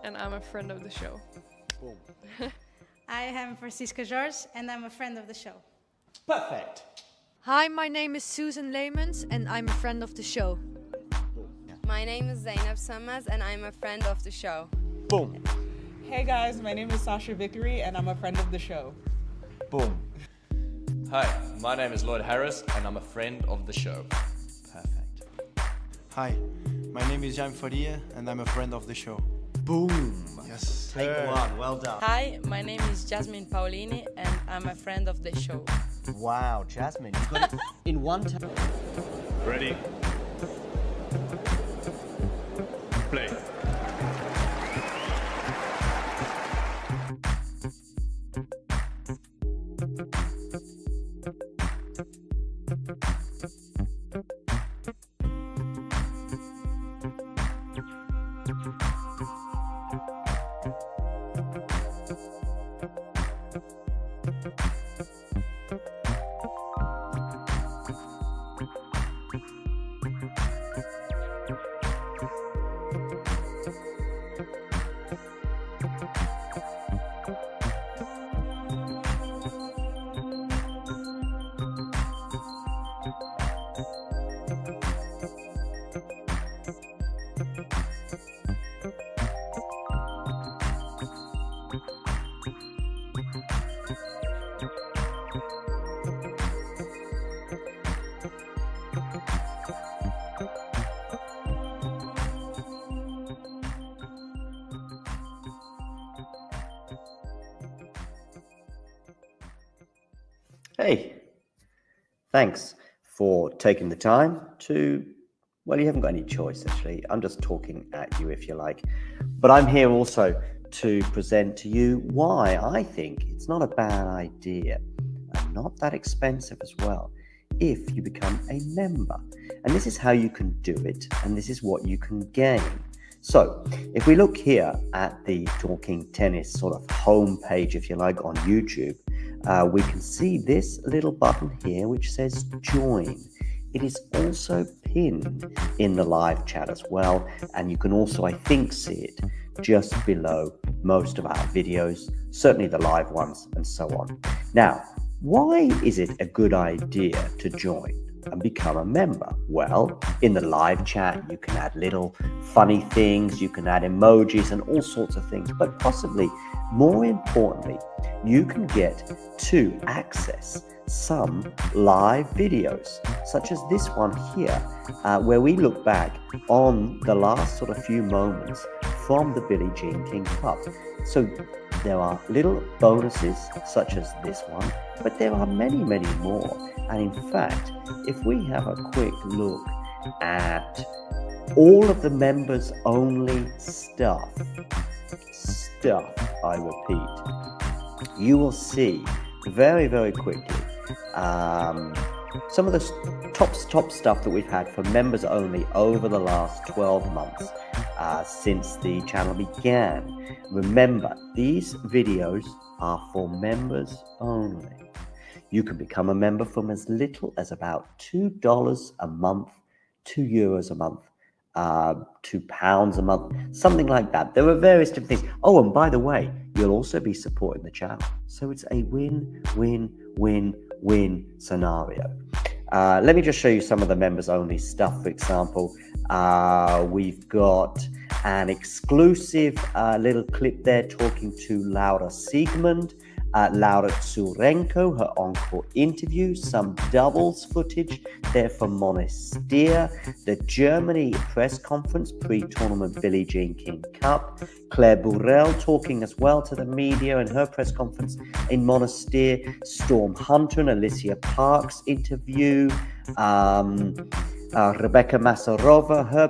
And I'm a friend of the show. Boom. I am Francisca George and I'm a friend of the show. Perfect. Hi, my name is Susan Leemans and I'm a friend of the show. My name is Zainab Sammaz and I'm a friend of the show. Boom. Hey guys, my name is Sasha Vickery and I'm a friend of the show. Boom. Hi, my name is Lloyd Harris and I'm a friend of the show. Perfect. Hi, my name is Jaime Faria and I'm a friend of the show. Boom. Yes. Take one. Well done. Hi, my name is Jasmine Paolini and I'm a friend of the show. Wow, Jasmine, you got it in one time. Ready? Play. Hey, thanks for taking the time to, well, you haven't got any choice actually. I'm just talking at you if you like. But I'm here also to present to you why I think it's not a bad idea and not that expensive as well if you become a member. And this is how you can do it, and this is what you can gain. So if we look here at the Talking Tennis sort of homepage, if you like, on YouTube, we can see this little button here which says join. It is also pinned in the live chat as well, and you can also, I think, see it just below most of our videos, certainly the live ones and so on. Now, why is it a good idea to join and become a member? Well, in the live chat, you can add little funny things, you can add emojis and all sorts of things, but possibly more importantly, you can get to access some live videos, such as this one here, where we look back on the last sort of few moments from the Billie Jean King Cup. So there are little bonuses such as this one, but there are many, many more. And in fact, if we have a quick look at all of the members only stuff, I repeat, you will see very, very quickly some of the top stuff that we've had for members only over the last 12 months since the channel began. Remember, these videos are for members only. You can become a member from as little as about $2 a month, €2 a month, £2 a month, something like that. There are various different things. Oh, and by the way, you'll also be supporting the channel. So it's a win-win-win-win scenario. Let me just show you some of the members only stuff. For example, we've got an exclusive little clip there talking to Laura Siegmund, Laura Tsurenko, her encore interview, some doubles footage there from Montreal, the Germany press conference pre-tournament Billie Jean King Cup, Claire Burrell talking as well to the media in her press conference in Montreal, Storm Hunter and Alicia Parks interview, Rebecca Masarova, her...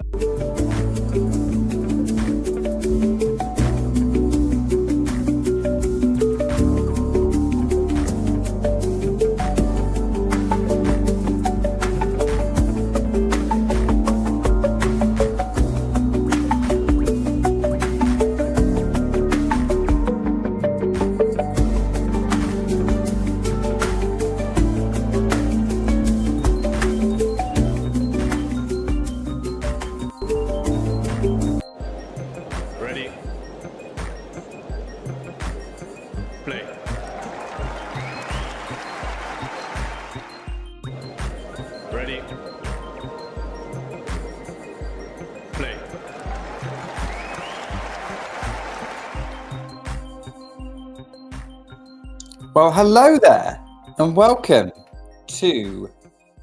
Well, hello there, and welcome to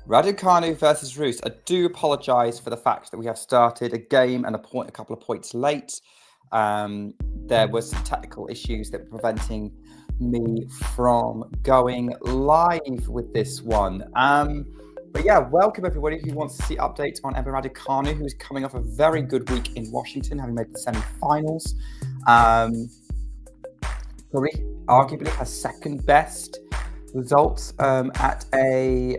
Raducanu versus Ruse. I do apologise for the fact that we have started a game and a couple of points late. There were some technical issues that were preventing me from going live with this one. But yeah, welcome everybody who wants to see updates on Emma Raducanu, who's coming off a very good week in Washington, having made the semi-finals. Probably arguably her second best results at any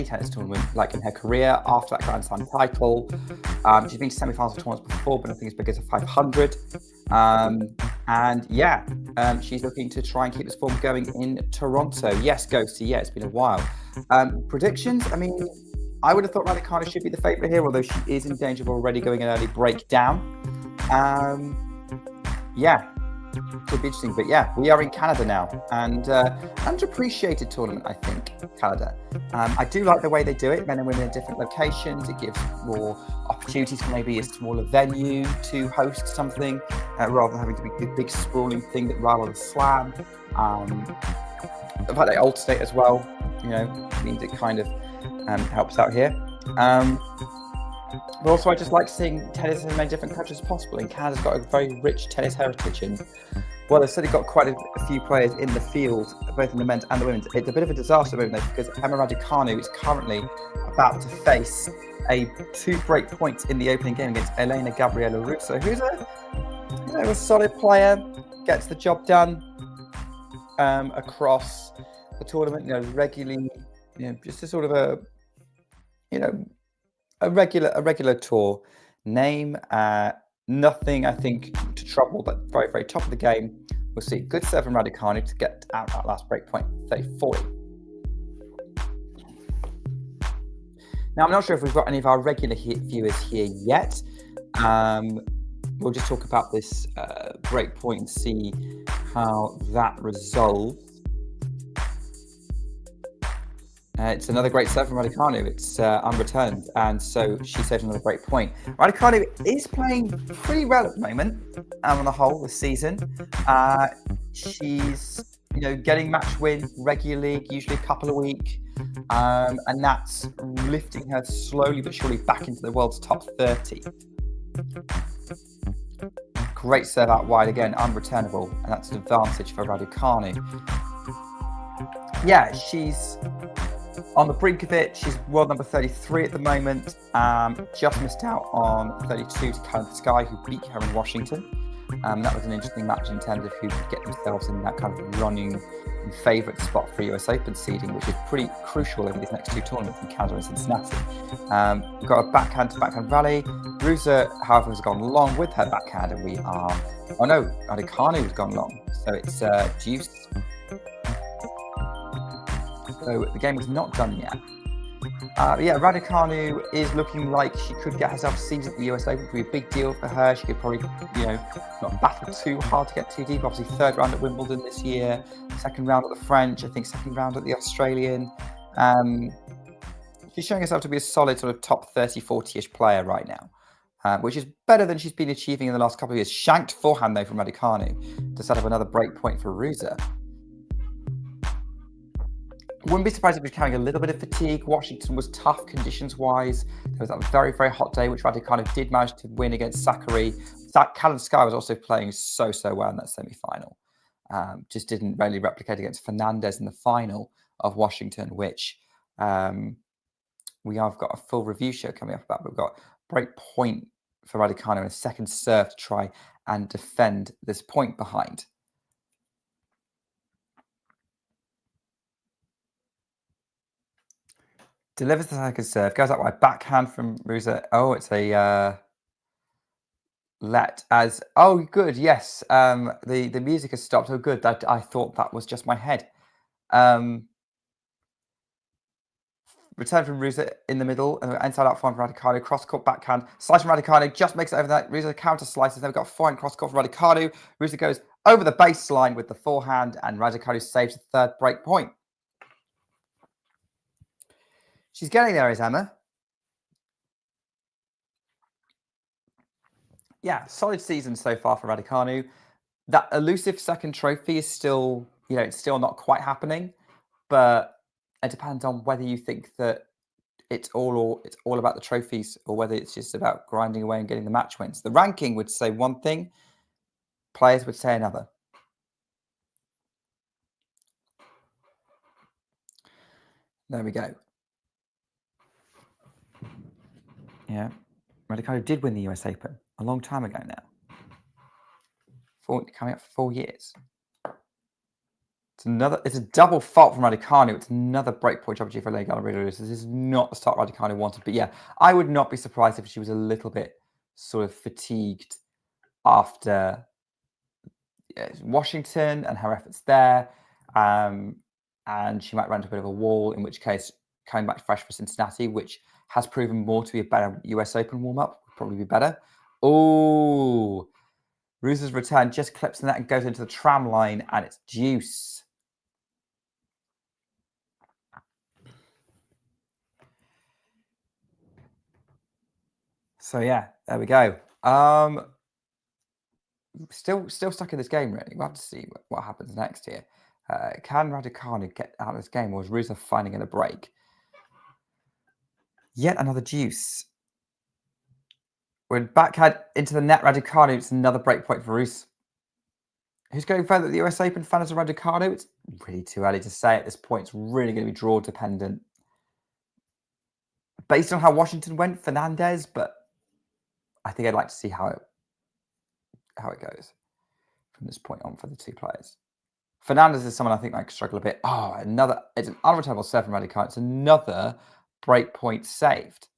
tennis tournament, like in her career after that Grand Slam title. She's been to semi-finals of tournaments before, but nothing as big as a 500. And yeah, she's looking to try and keep this form going in Toronto. Yes, Ghosty, yeah, it's been a while. Predictions, I mean, I would have thought Raducanu should be the favourite here, although she is in danger of already going an early breakdown. Yeah, could be interesting. But yeah, we are in Canada now, and underappreciated tournament, I think, Canada. I do like the way they do it, men and women in different locations. It gives more opportunities for maybe a smaller venue to host something, rather than having to be the big sprawling thing that rival the Slam. The fact they alternate as well, you know, means it kind of helps out here. But also, I just like seeing tennis in as many different countries as possible. And Canada's got a very rich tennis heritage. And, well, they've certainly got quite a few players in the field, both in the men's and the women's. It's a bit of a disaster at the moment, though, because Emma Raducanu is currently about to face a 2 break points in the opening game against Elena Gabriela Ruse, who's a solid player, gets the job done across the tournament, regularly, just a sort of a regular tour. Name, nothing, I think, to trouble, but very, very top of the game. We'll see. Good serve from Raducanu to get out that last break point, 30-40. Now, I'm not sure if we've got any of our regular viewers here yet. We'll just talk about this break point and see how that resolves. It's another great serve from Raducanu. It's unreturned, and so she saves another great point. Raducanu is playing pretty well at the moment, on the whole, this season. She's getting match win regularly, usually a couple a week, and that's lifting her slowly but surely back into the world's top 30. Great serve out wide again, unreturnable, and that's an advantage for Raducanu. Yeah, she's on the brink of it. She's world number 33 at the moment. Just missed out on 32 to Karen Sky, who beat her in Washington. That was an interesting match in terms of who could get themselves in that kind of running favourite spot for US Open seeding, which is pretty crucial over these next two tournaments in Canada and Cincinnati. We've got a backhand to backhand rally. Ruse, however, has gone long with her backhand, and Raducanu has gone long. So it's deuce. So the game is not done yet. Raducanu is looking like she could get herself seeded at the US Open. It would be a big deal for her. She could probably, not battle too hard to get too deep. Obviously, third round at Wimbledon this year, second round at the French, I think second round at the Australian. She's showing herself to be a solid sort of top 30, 40-ish player right now, which is better than she's been achieving in the last couple of years. Shanked forehand, though, from Raducanu to set up another break point for Ruse. Wouldn't be surprised if he was carrying a little bit of fatigue. Washington was tough conditions-wise. There was that very, very hot day, which Raducanu did manage to win against Sakari. Karen Sky was also playing so well in that semi-final. Just didn't really replicate against Fernandez in the final of Washington, which we have got a full review show coming up about. We've got break point for Raducanu and a second serve to try and defend this point behind. Delivers the second serve, goes out wide, backhand from Ruse. Oh, it's a let as. Oh, good, yes. The music has stopped. Oh, good. That I thought that was just my head. Return from Ruse in the middle, and inside out forehand from Raducanu. Cross court backhand, slice from Raducanu, just makes it over that. Ruse counter slices. Then we've got forehand cross court from Raducanu. Ruse goes over the baseline with the forehand, and Raducanu saves the third break point. She's getting there, is Emma. Yeah, solid season so far for Raducanu. That elusive second trophy is still, it's still not quite happening, but it depends on whether you think that it's all about the trophies or whether it's just about grinding away and getting the match wins. The ranking would say one thing, players would say another. There we go. Yeah, Raducanu did win the US Open a long time ago now. Coming up for 4 years. It's a double fault from Raducanu. It's another breakpoint opportunity for Elena Gabriela Ruse. This is not the start Raducanu wanted, but yeah, I would not be surprised if she was a little bit sort of fatigued after Washington and her efforts there, and she might run into a bit of a wall. In which case, coming back fresh for Cincinnati, which has proven more to be a better US Open warm-up, would probably be better. Oh, Ruse's return just clips the net and goes into the tram line, and it's deuce. So yeah, there we go. Still stuck in this game, really. We'll have to see what happens next here. Can Raducanu get out of this game, or is Ruse finding in a break? Yet another deuce. We're backhand into the net. Raducanu. It's another break point for Ruse. Who's going further at the US Open? Fernandez or Raducanu? It's really too early to say at this point. It's really going to be draw dependent. Based on how Washington went, Fernandez, but I think I'd like to see how it goes from this point on for the two players. Fernandez is someone I think might struggle a bit. Oh, it's an unreturnable serve from Raducanu. It's another break point saved.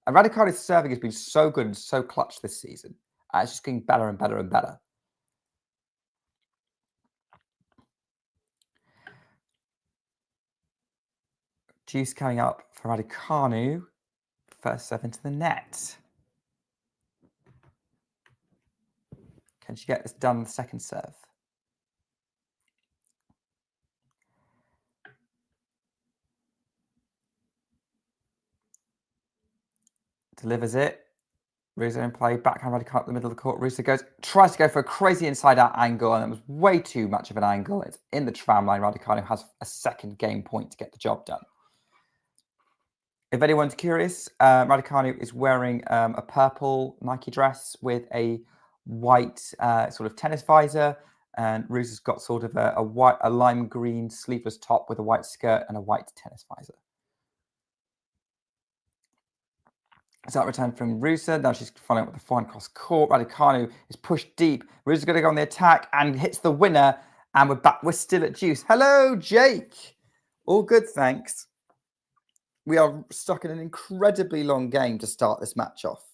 And Raducanu's serving has been so good and so clutch this season. It's just getting better and better and better. Juice coming up for Raducanu. First serve into the net. Can she get this done on the second serve? Delivers it. Ruse in play. Backhand Raducanu in the middle of the court. Ruse tries to go for a crazy inside-out angle, and it was way too much of an angle. It's in the tram line. Raducanu has a second game point to get the job done. If anyone's curious, Raducanu is wearing a purple Nike dress with a white sort of tennis visor, and Ruse has got sort of a lime green sleeveless top with a white skirt and a white tennis visor. Start return from Ruse. Now she's following up with the forehand cross court. Raducanu is pushed deep. Ruse is going to go on the attack and hits the winner. And we're back. We're still at juice. Hello, Jake. All good, thanks. We are stuck in an incredibly long game to start this match off.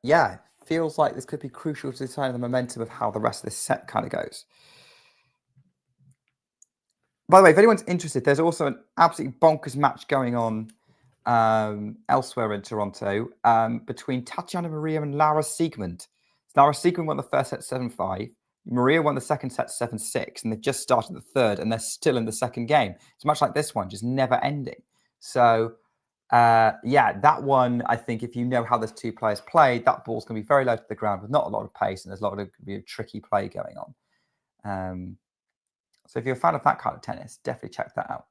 Yeah, feels like this could be crucial to deciding the momentum of how the rest of this set kind of goes. By the way, if anyone's interested, there's also an absolutely bonkers match going on elsewhere in Toronto between Tatiana Maria and Laura Siegemund. Laura Siegemund won the first set 7-5. Maria won the second set 7-6, and they've just started the third, and they're still in the second game. It's much like this one, just never ending. So, yeah, that one, I think if you know how those two players play, that ball's going to be very low to the ground with not a lot of pace, and there's a lot of tricky play going on. So if you're a fan of that kind of tennis, definitely check that out.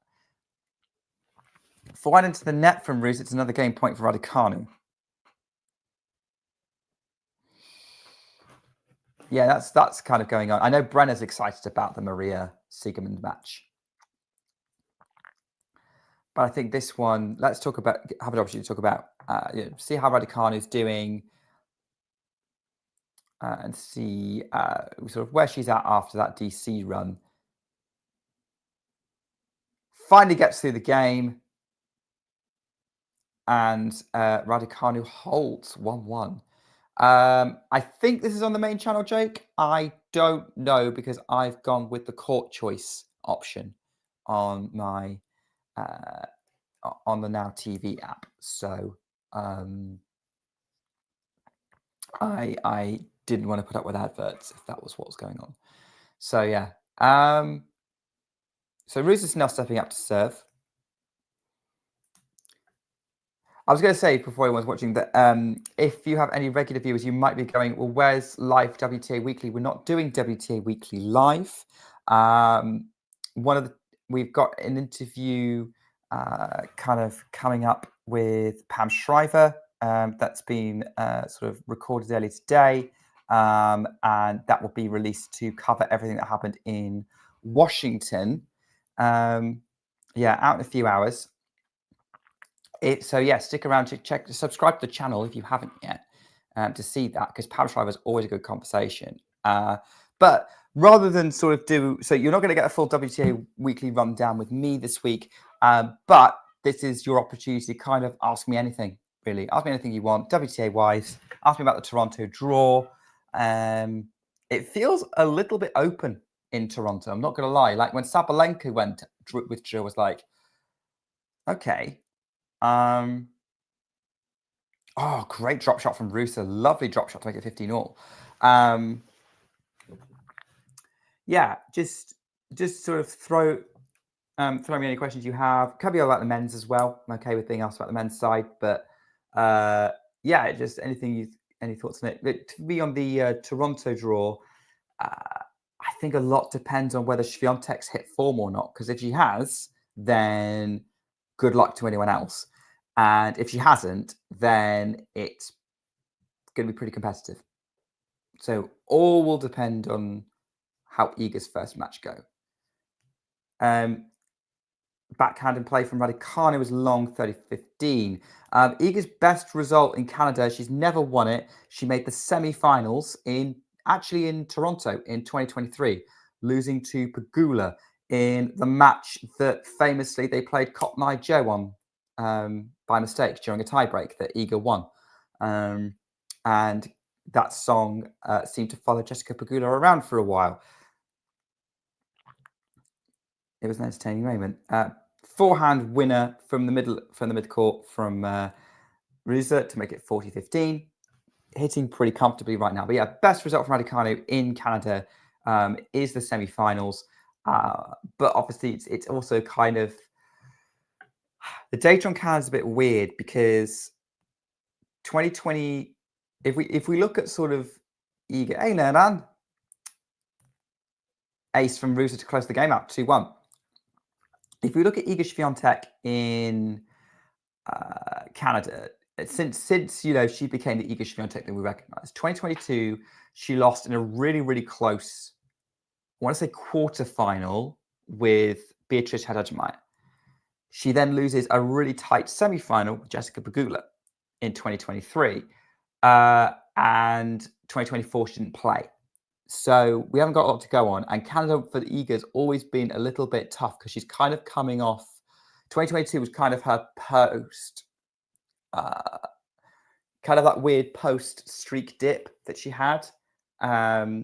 Forward into the net from Ruse. It's another game point for Raducanu. Yeah, that's kind of going on. I know Brenner's excited about the Maria Siegemund match. But I think this one, let's talk about, have an opportunity to talk about, see how Raducanu's doing and see sort of where she's at after that DC run. Finally gets through the game, and Raducanu holds 1-1. I think this is on the main channel, Jake. I don't know because I've gone with the court choice option on my on the Now TV app. So I didn't want to put up with adverts if that was what was going on. So yeah. So Ruse is now stepping up to serve. I was going to say before everyone's watching that if you have any regular viewers, you might be going, well, where's live WTA Weekly? We're not doing WTA Weekly live. We've got an interview kind of coming up with Pam Shriver that's been sort of recorded earlier today, and that will be released to cover everything that happened in Washington. Yeah, out in a few hours. So yeah, stick around to subscribe to the channel if you haven't yet to see that, because Pam Shriver is always a good conversation. But rather than sort of so you're not going to get a full WTA Weekly rundown with me this week, but this is your opportunity to kind of ask me anything, really. Ask me anything you want, WTA-wise. Ask me about the Toronto draw. It feels a little bit open in Toronto. I'm not going to lie. Like when Sabalenka withdrew, I was like, okay. Oh, great drop shot from Ruse. Lovely drop shot to make it 15-all. Yeah, just sort of throw me any questions you have. Could be all about the men's as well. I'm okay with being asked about the men's side, but yeah, just any thoughts on it. To be on the Toronto draw, I think a lot depends on whether Swiatek's hit form or not. Because if she has, then good luck to anyone else. And if she hasn't, then it's going to be pretty competitive. So all will depend on how Iga's first match go. Backhand in play from Raducanu was long 30-15. Iga's best result in Canada, she's never won it. She made the semi-finals in Toronto in 2023, losing to Pegula in the match that famously they played Cotton Eye Joe on by mistake during a tiebreak that Iga won. And that song seemed to follow Jessica Pegula around for a while. It was an entertaining moment. Forehand winner from the midcourt from Ruse to make it 40-15. Hitting pretty comfortably right now. But yeah, best result from Raducanu in Canada is the semi-finals. But obviously, it's also kind of the data on Canada is a bit weird because 2020. If we look at sort of Iga, hey man, ace from Ruse to close the game out 2-1. If we look at Iga Swiatek in Canada, since you know she became the Iga Swiatek that we recognise, 2022 she lost in a really close, I want to say quarterfinal with Beatrice Haddad-Maia. She then loses a really tight semi-final with Jessica Pegula in 2023, and 2024 she didn't play. So we haven't got a lot to go on. And Canada for the Iga has always been a little bit tough because she's kind of coming off. 2022 was kind of her post, kind of that weird post streak dip that she had, where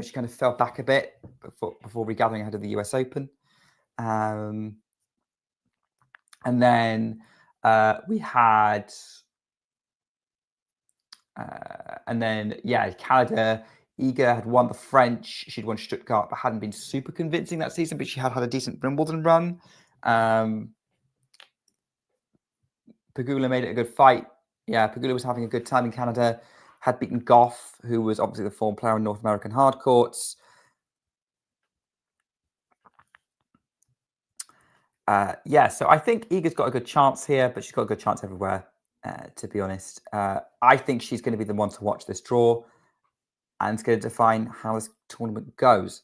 she kind of fell back a bit before regathering ahead of the US Open. And then we had, Canada. Iga had won the French. She'd won Stuttgart, but hadn't been super convincing that season. But she had a decent Wimbledon run. Pegula made it a good fight. Yeah, Pegula was having a good time in Canada. Had beaten Goff, who was obviously the former player in North American hard courts. So I think Iga's got a good chance here, but she's got a good chance everywhere, to be honest. I think she's going to be the one to watch this draw. And it's going to define how this tournament goes.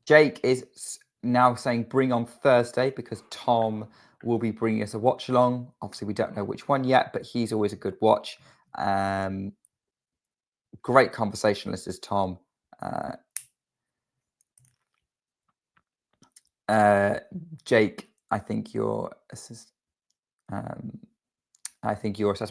Jake is now saying bring on Thursday because Tom will be bringing us a watch along. Obviously, we don't know which one yet, but he's always a good watch. Great conversationalist is Tom. Jake, I think your assessment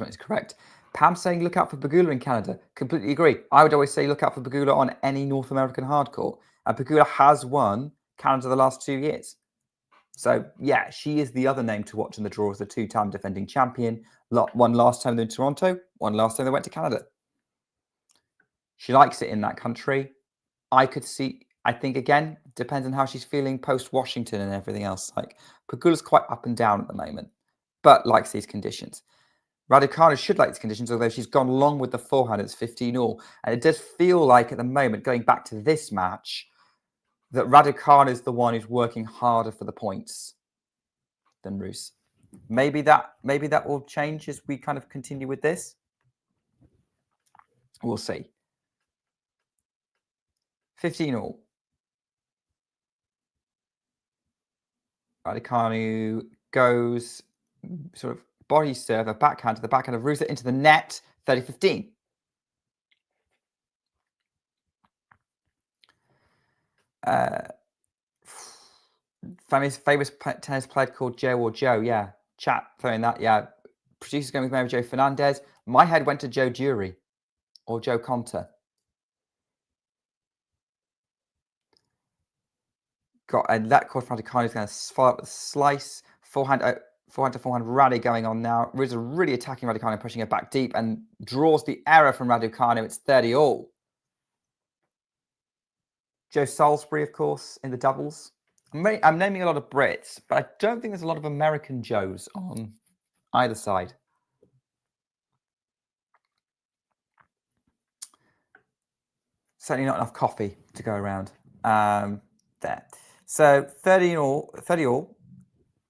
is correct. Pam saying look out for Pegula in Canada. Completely agree. I would always say look out for Pegula on any North American hardcourt. And Pegula has won Canada the last 2 years. So, yeah, she is the other name to watch in the draw as the two-time defending champion. One last time in Toronto, one last time they went to Canada. She likes it in that country. I think, again, depends on how she's feeling post-Washington and everything else. Like, Pegula's quite up and down at the moment, but likes these conditions. Raducanu should like these conditions, although she's gone long with the forehand. It's 15-all. And it does feel like at the moment, going back to this match, that Raducanu is the one who's working harder for the points than Ruse. Maybe that will change as we kind of continue with this. We'll see. 15-all. Raducanu goes sort of body serve, a backhand to the backhand of Ruse into the net, 30-15. Famous tennis player called Joe or Joe. Yeah, chat throwing that. Yeah, producers going with Mary Jo Fernandez. My head went to Joe Jury or Joe Conter. Got a let called Raducanu is going to follow up with a slice. Forehand to forehand rally going on now. Ruse really attacking Raducanu, pushing her back deep and draws the error from Raducanu. It's 30-all. Joe Salisbury, of course, in the doubles. I'm naming a lot of Brits, but I don't think there's a lot of American Joes on either side. Certainly not enough coffee to go around. There. So 30 all. 30 all.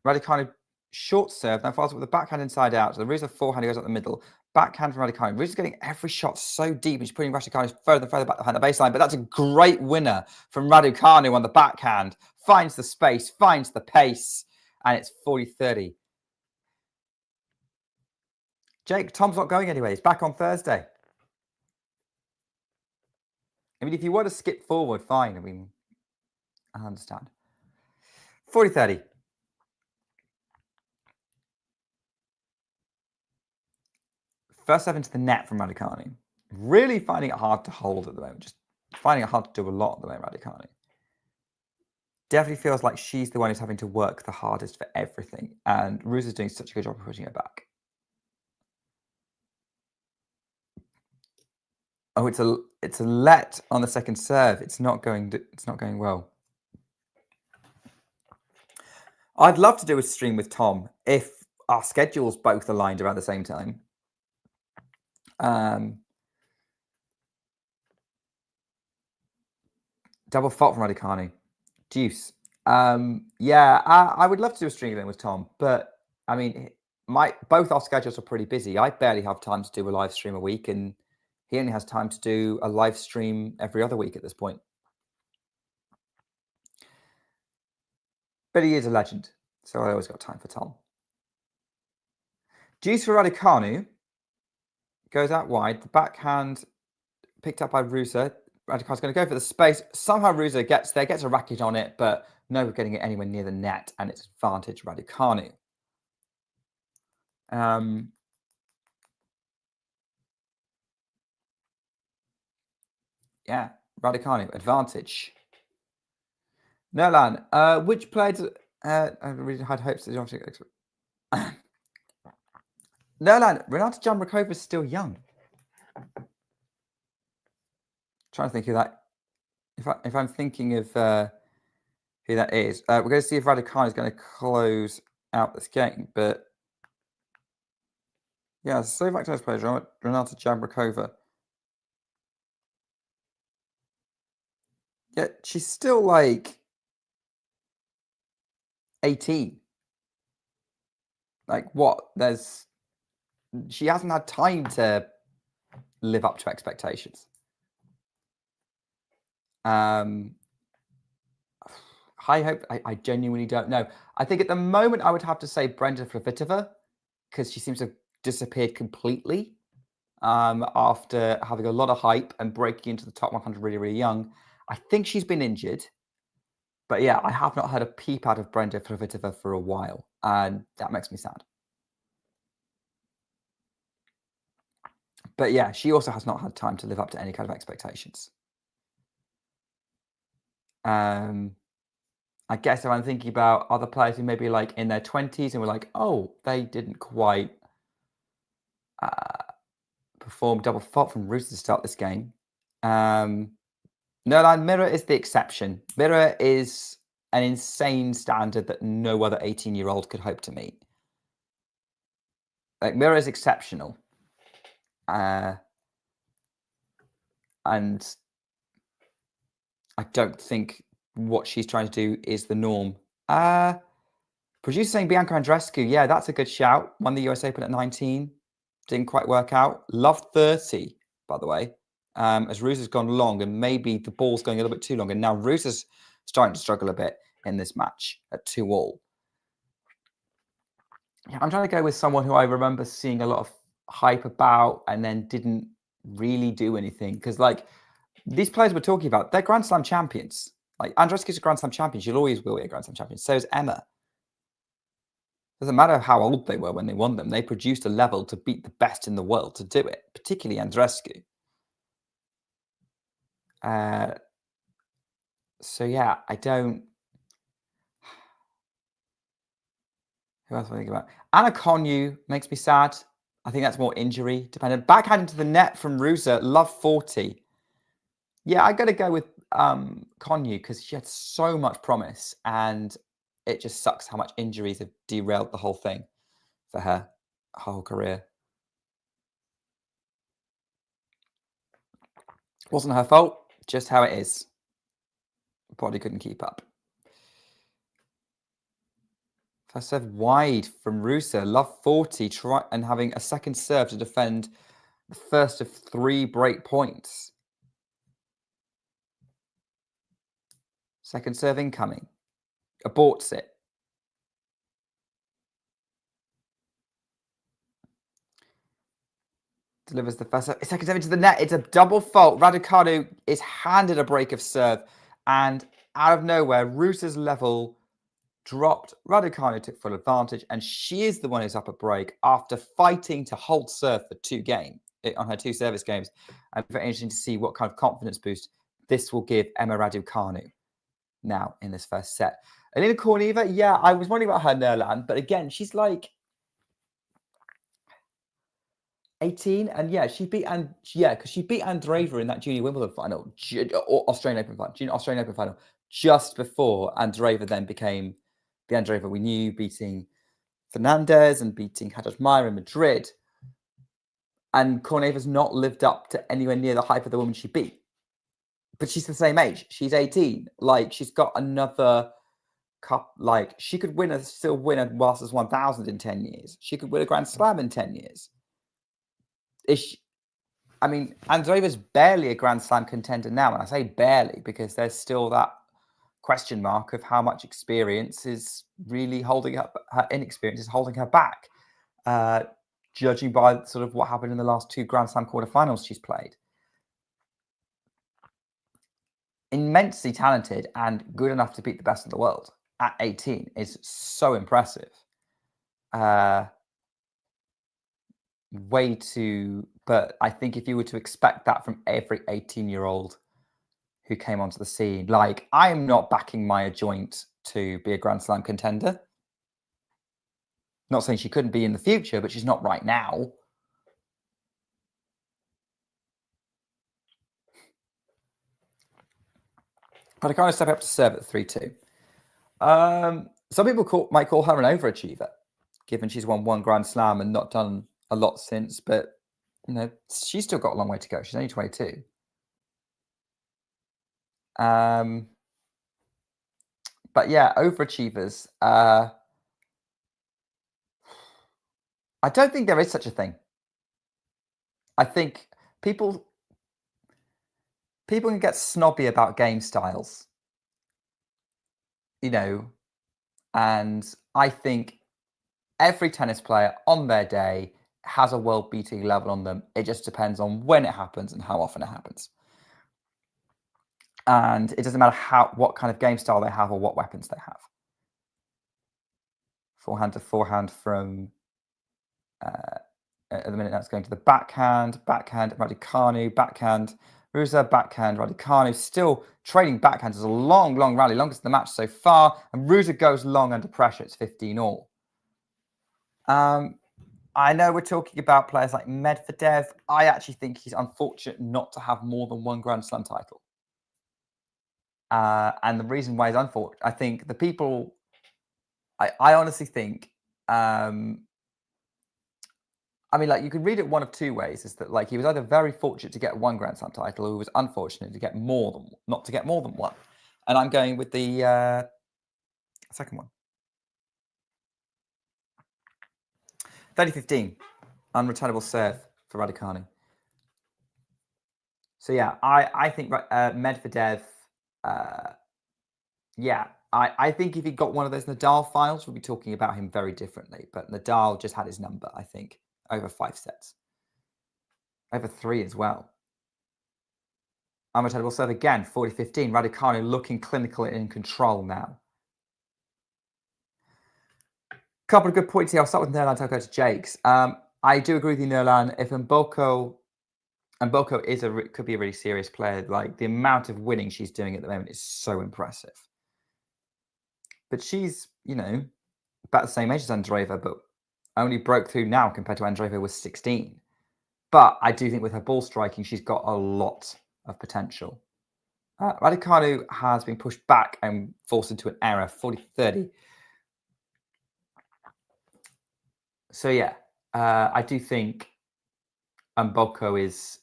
Raducanu short serve. Now follows up with the backhand inside out. So the Ruse forehand goes up the middle. Backhand from Raducanu. Ruse is getting every shot so deep. He's putting Raducanu further and further back behind the baseline. But that's a great winner from Raducanu on the backhand. Finds the space, finds the pace. And it's 40-30. Jake, Tom's not going anywhere. He's back on Thursday. I mean, if you want to skip forward, fine. I mean, I understand. 40-30. First serve into the net from Raducanu. Really finding it hard to hold at the moment. Just finding it hard to do a lot at the moment, Raducanu. Definitely feels like she's the one who's having to work the hardest for everything. And Ruse is doing such a good job of pushing it back. Oh, it's a let on the second serve. It's not going well. I'd love to do a stream with Tom if our schedules both aligned around the same time. Double fault from Raducanu. Deuce. Yeah, I would love to do a stream with Tom, but I mean, both our schedules are pretty busy. I barely have time to do a live stream a week, and he only has time to do a live stream every other week at this point. But he is a legend, so I always got time for Tom. Deuce for Raducanu. Goes out wide. The backhand picked up by Ruse. Raducanu's going to go for the space. Somehow Ruse gets there, gets a racket on it, but no getting it anywhere near the net, and it's advantage Raducanu. Yeah, Raducanu, advantage. Nolan, which players... I really had hopes that... Nolan, Renata Jamrakova is still young. Trying to think who that... If I'm thinking of who that is. We're going to see if Raducanu is going to close out this game, but... Yeah, Slovak tennis player, Renata Jamrakova. Yeah, she's still like 18. Like what? She hasn't had time to live up to expectations. I I genuinely don't know. I think at the moment I would have to say Brenda Flavitova, because she seems to have disappeared completely after having a lot of hype and breaking into the top 100 really, really young. I think she's been injured. But yeah, I have not heard a peep out of Brenda Flavitova for a while, and that makes me sad. But yeah, she also has not had time to live up to any kind of expectations. I guess if I'm thinking about other players who maybe like in their 20s and were like, oh, they didn't quite perform double fault from Ruse to start this game. No, Mirror is the exception. Mirror is an insane standard that no other 18-year-old could hope to meet. Like, Mirror is exceptional. And I don't think what she's trying to do is the norm. Producer saying Bianca Andreescu. Yeah, that's a good shout. Won the US Open at 19. Didn't quite work out. Love 30, by the way. As Ruse has gone long, and maybe the ball's going a little bit too long. And now Ruse is starting to struggle a bit in this match at 2-all. Yeah, I'm trying to go with someone who I remember seeing a lot of hype about and then didn't really do anything. Because, like, these players we're talking about, they're Grand Slam champions. Like, Andreescu's a Grand Slam champion. She'll always will be a Grand Slam champion. So is Emma. Doesn't matter how old they were when they won them. They produced a level to beat the best in the world to do it, particularly Andreescu. So yeah, I don't. Who else am I thinking about? Anna Konyu makes me sad. I think that's more injury dependent. Backhand into the net from Ruse. Love 40. Yeah, I got to go with Konyu because she had so much promise, and it just sucks how much injuries have derailed the whole thing for her whole career. Wasn't her fault, just how it is. Body couldn't keep up. First serve wide from Ruse. Love 40, and having a second serve to defend the first of 3 break points. Second serve incoming. Aborts it. Delivers the first serve. Second serve into the net. It's a double fault. Raducanu is handed a break of serve. And out of nowhere, Ruse's level dropped. Raducanu took full advantage. And she is the one who's up a break after fighting to hold serve for 2 games on her 2 service games. And very interesting to see what kind of confidence boost this will give Emma Raducanu now in this first set. Elena Korneva, yeah, I was wondering about her Nerland, but again, she's like 18, and yeah, she beat because she beat Andreeva in that Junior Wimbledon final, or Australian Open final, just before Andreeva then became the Andreeva we knew, beating Fernandez and beating Haddad Maia in Madrid. And Korneva's not lived up to anywhere near the hype of the woman she beat. But she's the same age. She's 18. Like, she's got another cup. Like, she could still win a Masters 1000 in 10 years. She could win a Grand Slam in 10 years. I mean, Andreeva's barely a Grand Slam contender now. And I say barely because there's still that question mark of how much experience is really holding her inexperience is holding her back. Judging by sort of what happened in the last 2 Grand Slam quarterfinals she's played. Immensely talented and good enough to beat the best in the world at 18 is so impressive. But I think if you were to expect that from every 18-year-old who came onto the scene, like, I am not backing Maya Joint to be a Grand Slam contender. Not saying she couldn't be in the future, but she's not right now. But I kind of step up to serve at 3-2. Some people might call her an overachiever, given she's won 1 Grand Slam and not done a lot since. But, you know, she's still got a long way to go. She's only 22. But yeah, overachievers. I don't think there is such a thing. I think people can get snobby about game styles, you know, and I think every tennis player on their day has a world-beating level on them. It just depends on when it happens and how often it happens. And it doesn't matter what kind of game style they have or what weapons they have. Forehand to forehand from, at the minute that's going to the backhand, Raducanu, backhand, Ruse, backhand, Raducanu, still trading backhands. It's a long, long rally, longest in the match so far. And Ruse goes long under pressure. It's 15-all. I know we're talking about players like Medvedev. I actually think he's unfortunate not to have more than 1 Grand Slam title. And the reason why he's unfortunate, I think the people, I honestly think, I mean, like, you could read it one of 2 ways. Is that, like, he was either very fortunate to get 1 Grand Slam title, or he was unfortunate to get not to get more than 1. And I'm going with the second one. 30-15, unreturnable serve for Raducanu. So yeah, I think Medvedev. Yeah, I think if he got one of those Nadal finals, we'll be talking about him very differently. But Nadal just had his number, I think, over 5 sets. Over 3 as well. Unreturnable serve again, 40-15. Raducanu looking clinical and in control now. Couple of good points here. I'll start with Nerland, I'll go to Jake's. I do agree with you, Nerland. If Mboko could be a really serious player. Like, the amount of winning she's doing at the moment is so impressive. But she's, you know, about the same age as Andreeva, but only broke through now compared to Andreeva was 16. But I do think with her ball striking, she's got a lot of potential. Raducanu has been pushed back and forced into an error, 40-30. So yeah, I do think Mboko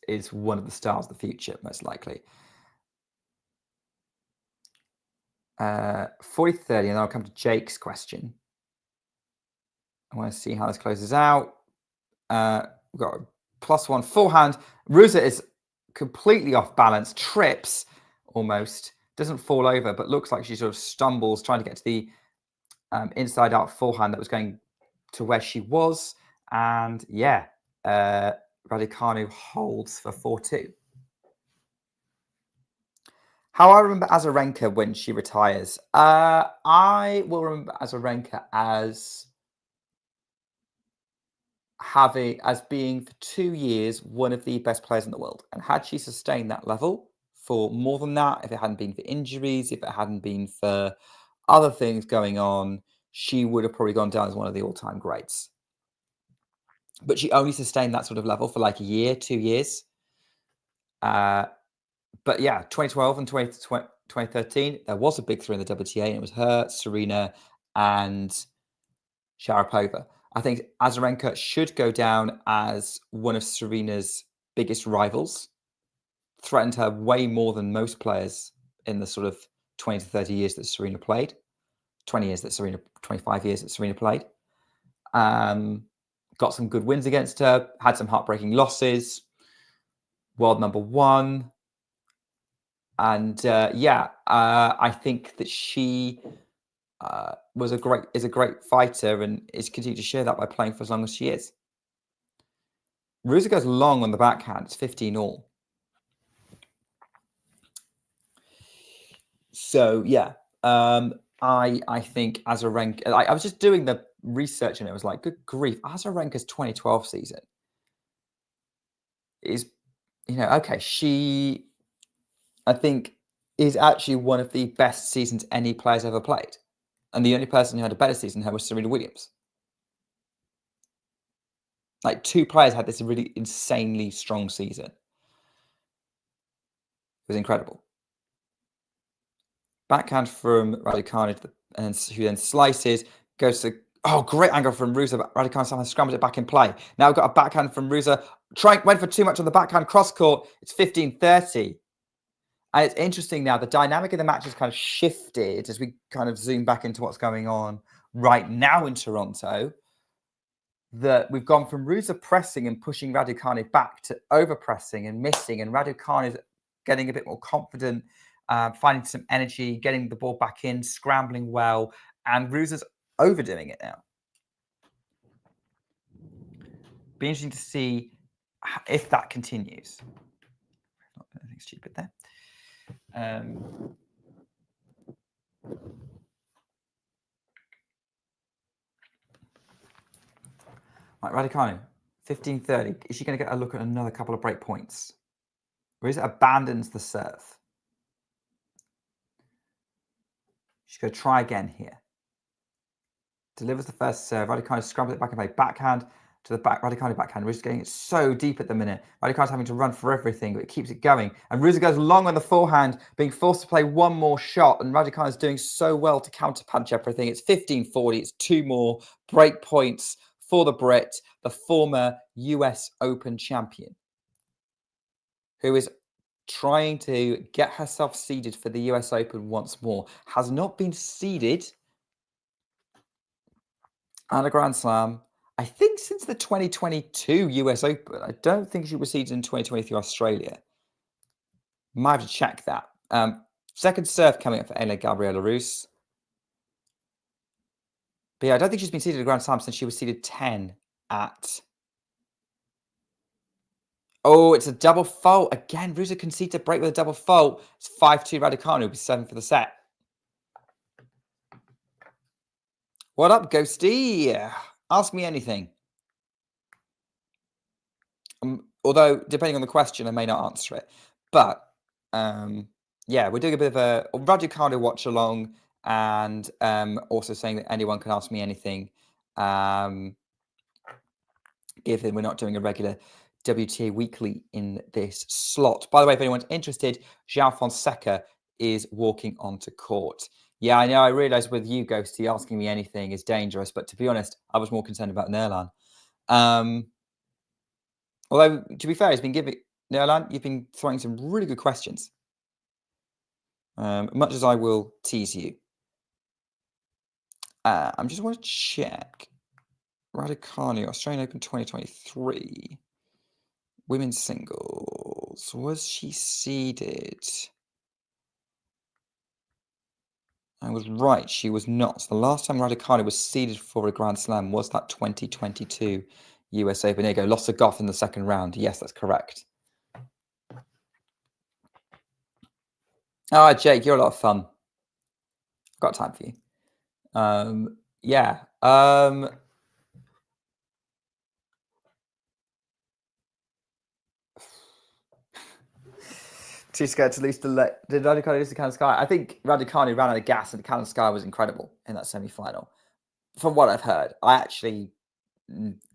is one of the stars of the future, most likely. 40-30, and then I'll come to Jake's question. I want to see how this closes out. We've got a +1 forehand. Ruse is completely off balance, trips almost, doesn't fall over, but looks like she sort of stumbles trying to get to the inside out forehand that was going to where she was. And yeah, Raducanu holds for 4-2. How I remember Azarenka when she retires. I will remember Azarenka as being for 2 years one of the best players in the world. And had she sustained that level for more than that, if it hadn't been for injuries, if it hadn't been for other things going on, she would have probably gone down as one of the all-time greats. But she only sustained that sort of level for like a year, 2 years. But yeah, 2012 and 2013, there was a big three in the WTA, and it was her, Serena, and Sharapova. I think Azarenka should go down as one of Serena's biggest rivals. Threatened her way more than most players in the sort of 20 to 30 years that Serena played. 25 years that Serena played. Got some good wins against her, had some heartbreaking losses. World number one. And I think that she is a great fighter and is continuing to share that by playing for as long as she is. Ruse goes long on the backhand. It's 15 all. So yeah, I think Azarenka. I was just doing the research and it was like, good grief, Azarenka's 2012 season is, okay, she, I think, is actually one of the best seasons any player's ever played. And the only person who had a better season than her was Serena Williams. Like, 2 players had this really insanely strong season. It was incredible. Backhand from Raducanu, who then slices, goes to, great angle from Ruse. Raducanu somehow scrambles it back in play. Now we've got a backhand from Ruse. Went for too much on the backhand cross court. It's 15-30. And it's interesting now, the dynamic of the match has kind of shifted as we kind of zoom back into what's going on right now in Toronto. That we've gone from Ruse pressing and pushing Raducanu back to over-pressing and missing. And Raducanu is getting a bit more confident, finding some energy, getting the ball back in, scrambling well. And Ruse is overdoing it now. Be interesting to see if that continues. Not anything stupid there. Right, Raducanu, 15-30. Is she going to get a look at another couple of break points? Or is it abandons the serve? She's going to try again here. Delivers the first serve. Raducanu scrambles it back and play backhand to the back. Raducanu backhand. Ruse getting it so deep at the minute. Raducanu's having to run for everything, but it keeps it going. And Ruse goes long on the forehand, being forced to play one more shot. And Raducanu's doing so well to counterpunch everything. It's 15-40. It's 2 more break points for the Brit, the former US Open champion, who is trying to get herself seeded for the US Open once more. Has not been seeded at a Grand Slam, I think, since the 2022 US Open. I don't think she was seeded in 2023 Australia. Might have to check that. Second serve coming up for Ela Gabriela Ruse. But yeah, I don't think she's been seeded at a Grand Slam since she was seeded 10 at... Oh, it's a double fault. Again, Ruse conceded a break with a double fault. It's 5-2 Raducanu, be 7 for the set. What up, Ghosty? Ask me anything. Although, depending on the question, I may not answer it. But, yeah, we're doing a bit of a Raducanu watch along, and also saying that anyone can ask me anything, given we're not doing a regular WTA weekly in this slot. By the way, if anyone's interested, João Fonseca is walking onto court. Yeah, I know. I realise with you, Ghosty, asking me anything is dangerous. But to be honest, I was more concerned about Nerlan. Although, to be fair, he's been giving... Nerlan, you've been throwing some really good questions. Much as I will tease you. I'm just want to check. Raducanu, Australian Open 2023. Women's singles. Was she seeded? I was right. She was not. So the last time Raducanu was seeded for a Grand Slam was that 2022 US Open. There you go. Lost to Goff in the second round. Yes, that's correct. Ah, Jake, you're a lot of fun. Got time for you. Yeah. Too scared to lose the did Raducanu lose to Kalinskaya? I think Raducanu ran out of gas and Kalinskaya was incredible in that semi-final. From what I've heard, I actually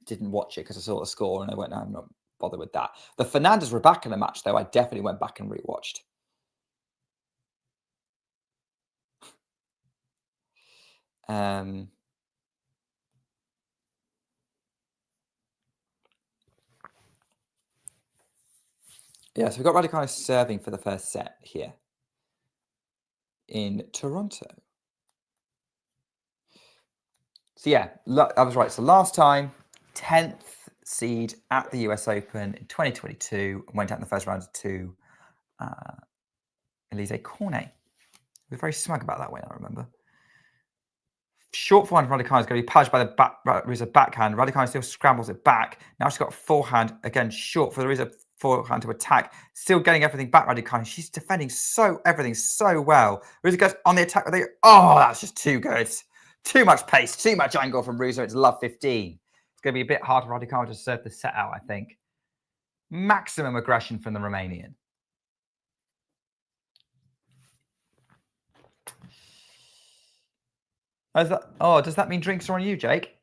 didn't watch it because I saw the score and I went, no, I'm not bothered with that. The Fernandez-Raducanu match, though, I definitely went back and rewatched. Yeah, so we've got Raducanu serving for the first set here in Toronto. So yeah, I was right. So last time, 10th seed at the US Open in 2022, went out in the first round to Elise Cornet. He was very smug about that win, I remember. Short forehand from Raducanu is going to be punished by the Ruse backhand. Raducanu still scrambles it back. Now she's got forehand, again, short for the Ruse forehand to attack. Still getting everything back, Raducanu. She's defending everything so well. Ruse goes on the attack. Oh, that's just too good. Too much pace, too much angle from Ruse. It's love 15. It's going to be a bit hard for Raducanu to serve the set out, I think. Maximum aggression from the Romanian. Does that mean drinks are on you, Jake?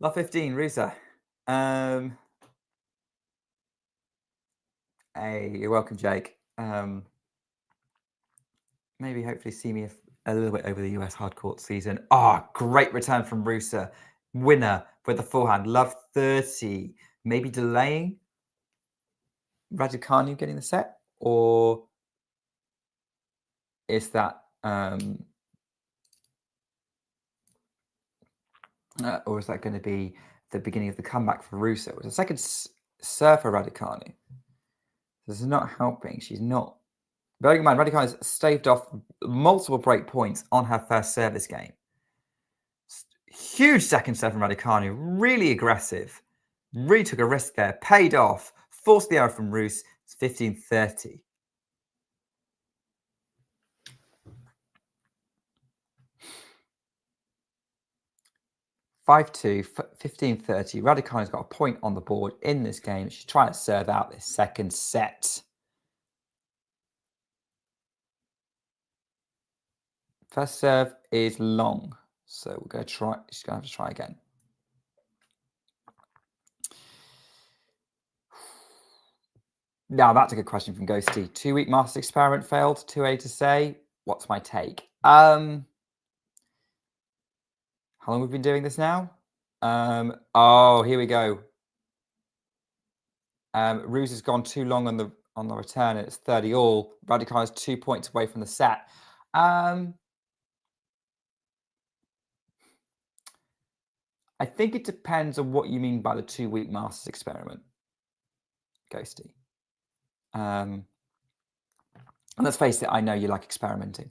Love 15, Ruse. Hey, you're welcome, Jake. Maybe hopefully see me a little bit over the US hard court season. Great return from Ruse. Winner with the forehand. Love 30. Maybe delaying Raducanu getting the set? Or is that going to be the beginning of the comeback for Ruse? It was a second serve for Raducanu. This is not helping. She's not. Bearing in mind, Raducanu has staved off multiple break points on her first service game. Huge second serve from Raducanu. Really aggressive. Really took a risk there. Paid off. Forced the error from Ruse. It's 15-30. (5-2), 15-30. Raducanu's got a point on the board in this game. She's trying to serve out this second set. First serve is long, so we're going to try. She's going to have to try again. Now that's a good question from Ghosty. 2-week master experiment failed. 2A to say. What's my take? How long have we been doing this now? Here we go. Ruse has gone too long on the return. It's 30 all. Raducanu is 2 points away from the set. I think it depends on what you mean by the 2-week masters experiment, Ghosty. And let's face it, I know you like experimenting.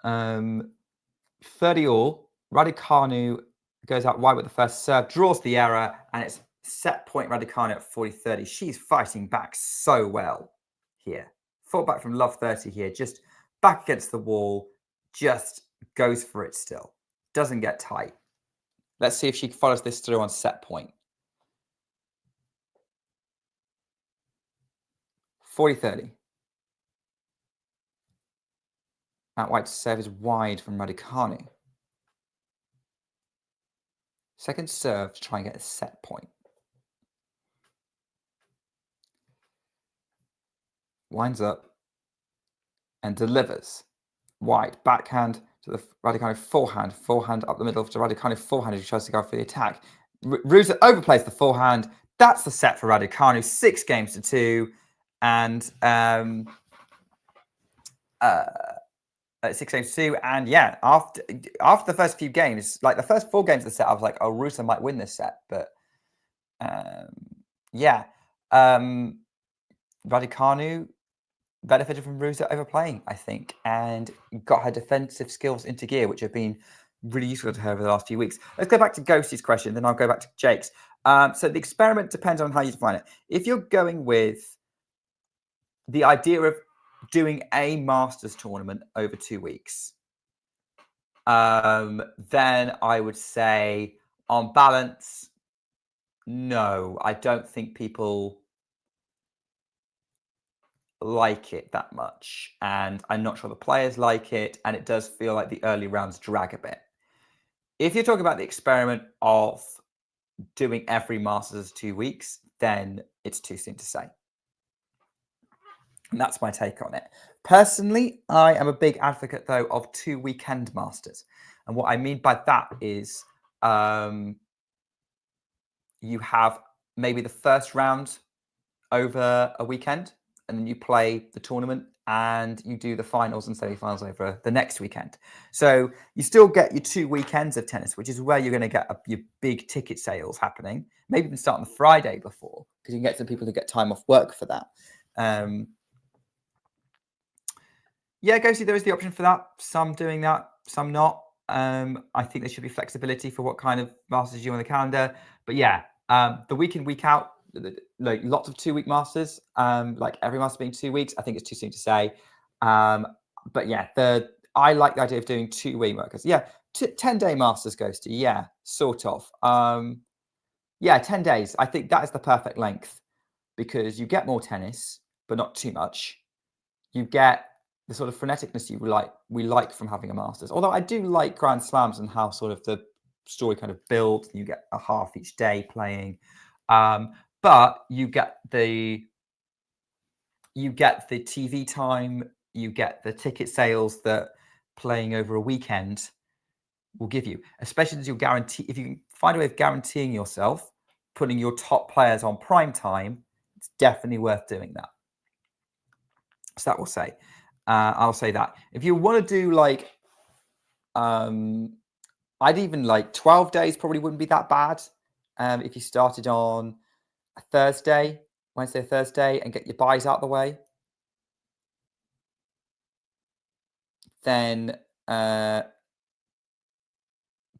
30 all. Raducanu goes out wide with the first serve, draws the error, and it's set point Raducanu at 40-30. She's fighting back so well here. Fought back from love 30 here, just back against the wall, just goes for it still. Doesn't get tight. Let's see if she follows this through on set point. 40-30. Out wide to serve is wide from Raducanu. Second serve to try and get a set point. Winds up and delivers. Wide. Backhand to the Raducanu forehand. Forehand up the middle to Raducanu forehand as he tries to go for the attack. Ruse overplays the forehand. that's the set for Raducanu. 6 games to 2. And 6 games to 2. And yeah, after the first few games, like the first 4 games of the set, I was like, oh, Ruse might win this set. But yeah. Raducanu benefited from Ruse overplaying, I think, and got her defensive skills into gear, which have been really useful to her over the last few weeks. Let's go back to Ghosty's question, then I'll go back to Jake's. So the experiment depends on how you define it. If you're going with the idea of doing a Masters tournament over 2 weeks, then I would say, on balance, no, I don't think people like it that much, and I'm not sure the players like it, and it does feel like the early rounds drag a bit. If you're talking about the experiment of doing every Masters 2 weeks, then it's too soon to say. And that's my take on it. Personally, I am a big advocate, though, of 2 weekend Masters. And what I mean by that is you have maybe the first round over a weekend, and then you play the tournament and you do the finals and semi-finals over the next weekend. So you still get your 2 weekends of tennis, which is where you're going to get your big ticket sales happening. Maybe even start on the Friday before, because you can get some people who get time off work for that. Yeah, Ghosty, there is the option for that. Some doing that, some not. I think there should be flexibility for what kind of Masters you on the calendar. But yeah, the week in, week out, like lots of 2-week Masters, like every Master being 2 weeks. I think it's too soon to say. But yeah, I like the idea of doing 2-week workers. Yeah, 10-day Masters, Ghosty. Yeah, sort of. Yeah, 10 days. I think that is the perfect length, because you get more tennis, but not too much. You get the sort of freneticness we like from having a Masters. Although I do like Grand Slams and how sort of the story kind of builds. You get a half each day playing. But you get the TV time, you get the ticket sales that playing over a weekend will give you, especially as you guarantee, if you can find a way of guaranteeing yourself, putting your top players on prime time, it's definitely worth doing that. So that will say, I'll say that. If you want to do like, I'd even like 12 days probably wouldn't be that bad. If you started on a Thursday, Wednesday, Thursday, and get your buys out of the way, then there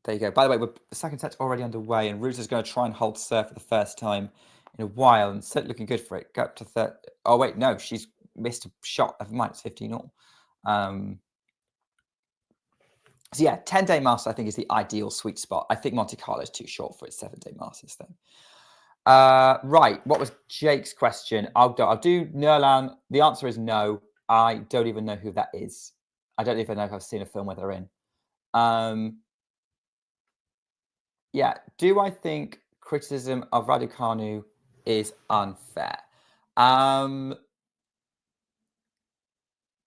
you go. By the way, the second set's already underway, and Ruse is going to try and hold serve for the first time in a while, and it's looking good for it. Go up to third. Oh wait, no, she's missed a shot of minus 15 all. So yeah, 10-day Master I think is the ideal sweet spot. I think Monte Carlo is too short for its 7-day Masters thing. Right, what was Jake's question? I'll do Nurlan. The answer is no. I don't even know who that is. I don't even know if I've seen a film where they're in. Yeah, do I think criticism of Raducanu is unfair?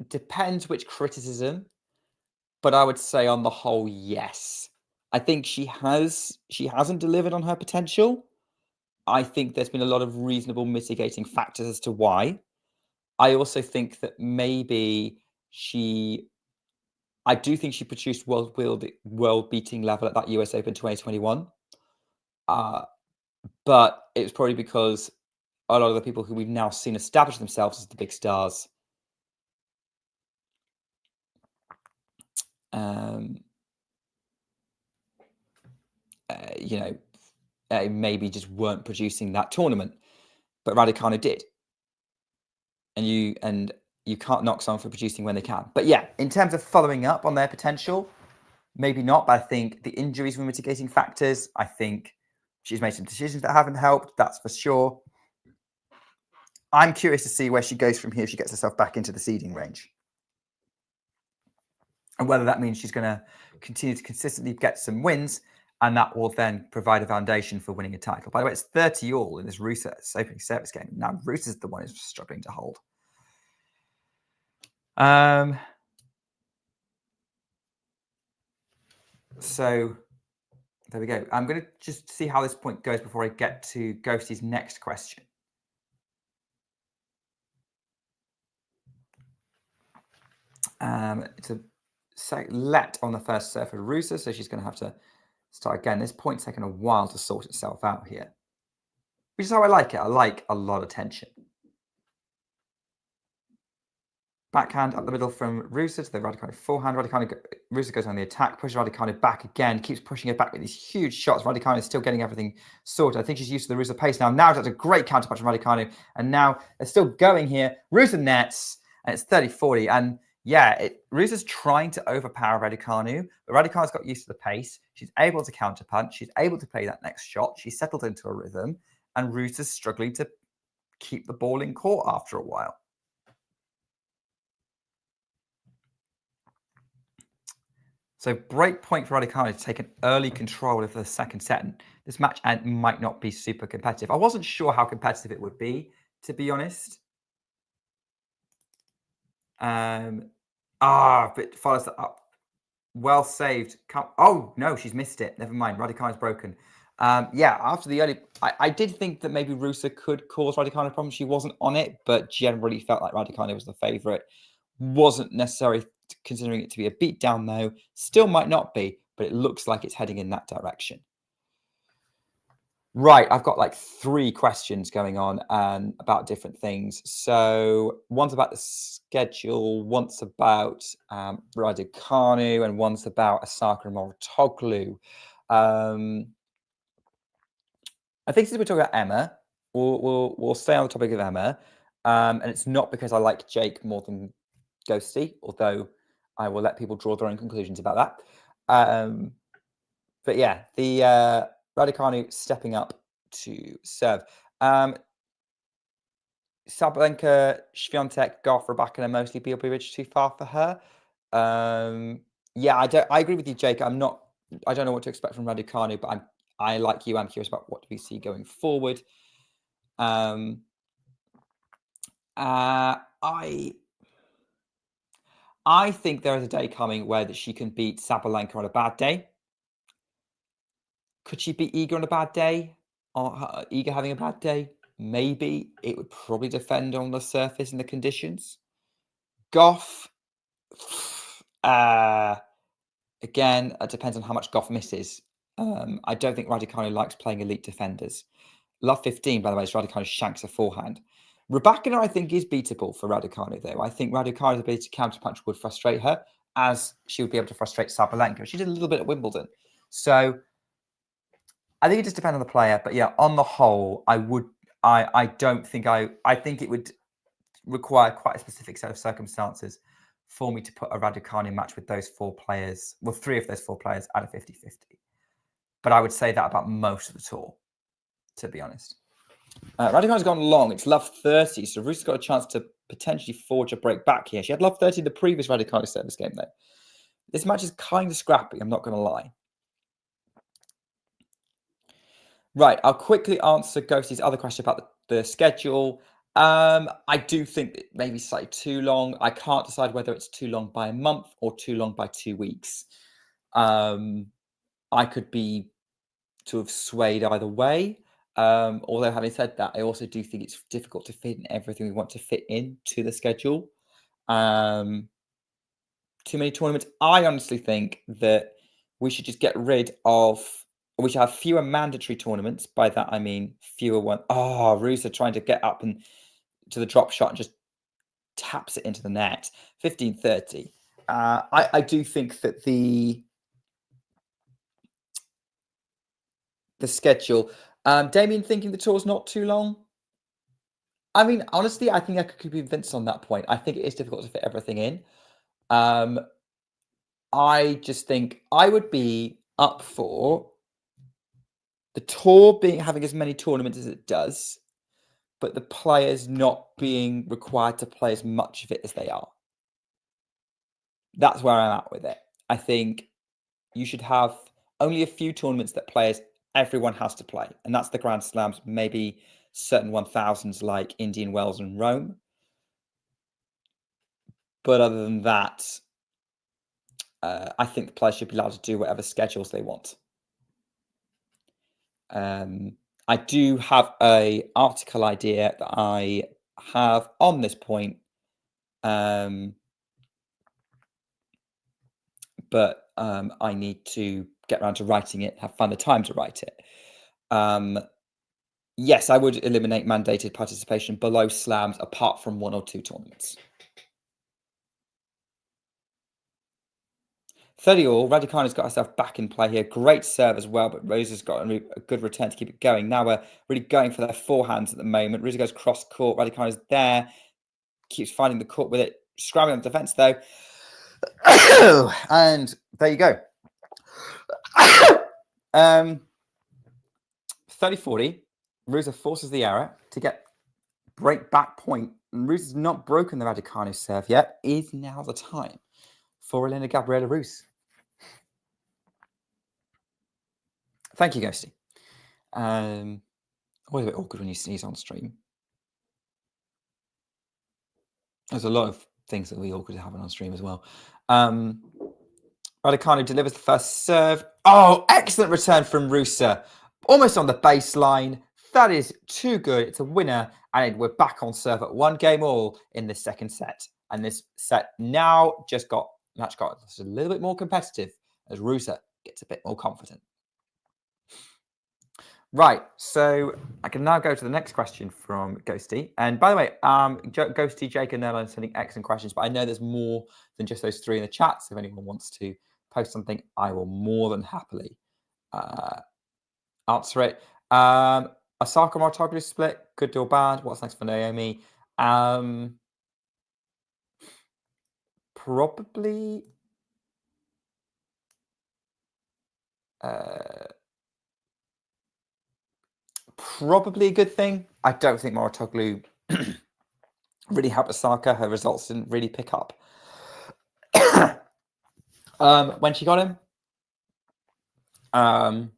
Depends which criticism, but I would say on the whole, yes. I think she hasn't delivered on her potential. I think there's been a lot of reasonable mitigating factors as to why. I also think that maybe I do think she produced world-beating level at that US Open 2021. But it was probably because a lot of the people who we've now seen establish themselves as the big stars maybe just weren't producing that tournament, but Raducanu did, and you can't knock someone for producing when they can. But yeah, in terms of following up on their potential, maybe not. But I think the injuries were mitigating factors. I think she's made some decisions that haven't helped. That's for sure. I'm curious to see where she goes from here if she gets herself back into the seeding range, and whether that means she's going to continue to consistently get some wins, and that will then provide a foundation for winning a title. By the way, it's 30 all in this Ruse opening service game. Now, Ruse is the one who's struggling to hold. So, There we go. I'm going to just see how this point goes before I get to Ghosty's next question. It's a let on the first serve for Ruse, so she's going to have to start again. This point's taken a while to sort itself out here, which is how I like it. I like a lot of tension. Backhand up the middle from Ruse to the Raducanu forehand. Ruse goes on the attack, pushes Raducanu back again, keeps pushing it back with these huge shots. Raducanu is still getting everything sorted. I think she's used to the Ruse pace now. Now that's a great counterpunch from Raducanu, and now they're still going here. Ruse nets, and it's 30-40. And yeah, Ruse is trying to overpower Raducanu, but Raducanu's got used to the pace. She's able to counterpunch. She's able to play that next shot. She's settled into a rhythm, and Ruse is struggling to keep the ball in court after a while. So break point for Raducanu to take an early control of the second set. And this match might not be super competitive. I wasn't sure how competitive it would be, to be honest. But follows that up. Well saved. Oh, no, she's missed it. Never mind. Raducanu's broken. Yeah, after the early... I did think that maybe Ruse could cause Raducanu problems. She wasn't on it, but generally felt like Raducanu was the favourite. Wasn't necessarily considering it to be a beatdown, though. Still might not be, but it looks like it's heading in that direction. Right, I've got like 3 questions going on about different things. So one's about the schedule, one's about Raducanu, and one's about Osaka and Mouratoglou. I think since we're talking about Emma, we'll stay on the topic of Emma. And it's not because I like Jake more than Ghosty, although I will let people draw their own conclusions about that. But yeah, the Raducanu stepping up to serve. Sabalenka, Świątek, Goff, Raducanu, mostly people reach too far for her. Yeah, I agree with you, Jake. I don't know what to expect from Raducanu, but I like you. I'm curious about what we see going forward. I think there is a day coming where she can beat Sabalenka on a bad day. Could she beat Iga on a bad day? Or Iga having a bad day? Maybe. It would probably defend on the surface and the conditions. Goff, again, it depends on how much Goff misses. I don't think Raducanu likes playing elite defenders. Love 15, by the way, is Raducanu shanks a forehand. Raducanu, I think, is beatable for Raducanu, though. I think Raducanu's ability to counterpunch would frustrate her, as she would be able to frustrate Sabalenka. She did a little bit at Wimbledon. So I think it just depends on the player. But yeah, on the whole, I think it would require quite a specific set of circumstances for me to put a Raducanu match with those 4 players, well, 3 of those 4 players at a 50-50. But I would say that about most of the tour, to be honest. Raducanu's gone long. It's love 30, so Ruse's got a chance to potentially forge a break back here. She had love 30 in the previous Raducanu service game, though. This match is kind of scrappy, I'm not going to lie. Right, I'll quickly answer Ghosty's other question about the schedule. I do think it may be slightly too long. I can't decide whether it's too long by a month or too long by 2 weeks. I could be sort of swayed either way. Although having said that, I also do think it's difficult to fit in everything we want to fit into the schedule. Too many tournaments. I honestly think that we should just get rid of, we should have fewer mandatory tournaments. By that, I mean fewer ones. Oh, Ruse trying to get up and to the drop shot and just taps it into the net. 15-30. I do think that the schedule... Damien thinking the tour's not too long. I mean, honestly, I think I could be convinced on that point. I think it is difficult to fit everything in. I just think I would be up for the tour having as many tournaments as it does, but the players not being required to play as much of it as they are. That's where I'm at with it. I think you should have only a few tournaments that everyone has to play, and that's the Grand Slams, maybe certain 1000s like Indian Wells and Rome. But other than that, I think the players should be allowed to do whatever schedules they want. I do have a article idea that I have on this point, but I need to get around to writing it, find the time to write it. Yes, I would eliminate mandated participation below slams apart from 1 or 2 tournaments. 30 all. Raducanu's got herself back in play here. Great serve as well, but Rose has got a good return to keep it going. Now we're really going for their forehands at the moment. Ruse goes cross court. Raducanu's there. Keeps finding the court with it. Scrabbling on defense though. And there you go. 30-40. Ruse forces the error to get break back point. And Ruse has not broken the Raducanu serve yet. Is now the time for Elena Gabriela Ruse. Thank you, Ghosty. Always a bit awkward when you sneeze on stream. There's a lot of things that we awkward to happen on stream as well. Raducanu delivers the first serve. Oh, excellent return from Ruse. Almost on the baseline. That is too good. It's a winner. And we're back on serve at 1 game all in the second set. And this set now match got just a little bit more competitive as Ruse gets a bit more confident. Right, so I can now go to the next question from Ghosty. And by the way, Ghosty, Jake, and Nerlin sending excellent questions, but I know there's more than just those 3 in the chat. So if anyone wants to post something, I will more than happily answer it. Osaka Martoglu split, good or bad? What's next for Naomi? Probably probably a good thing. I don't think Moritoglu really helped Osaka. Her results didn't really pick up. When she got him, I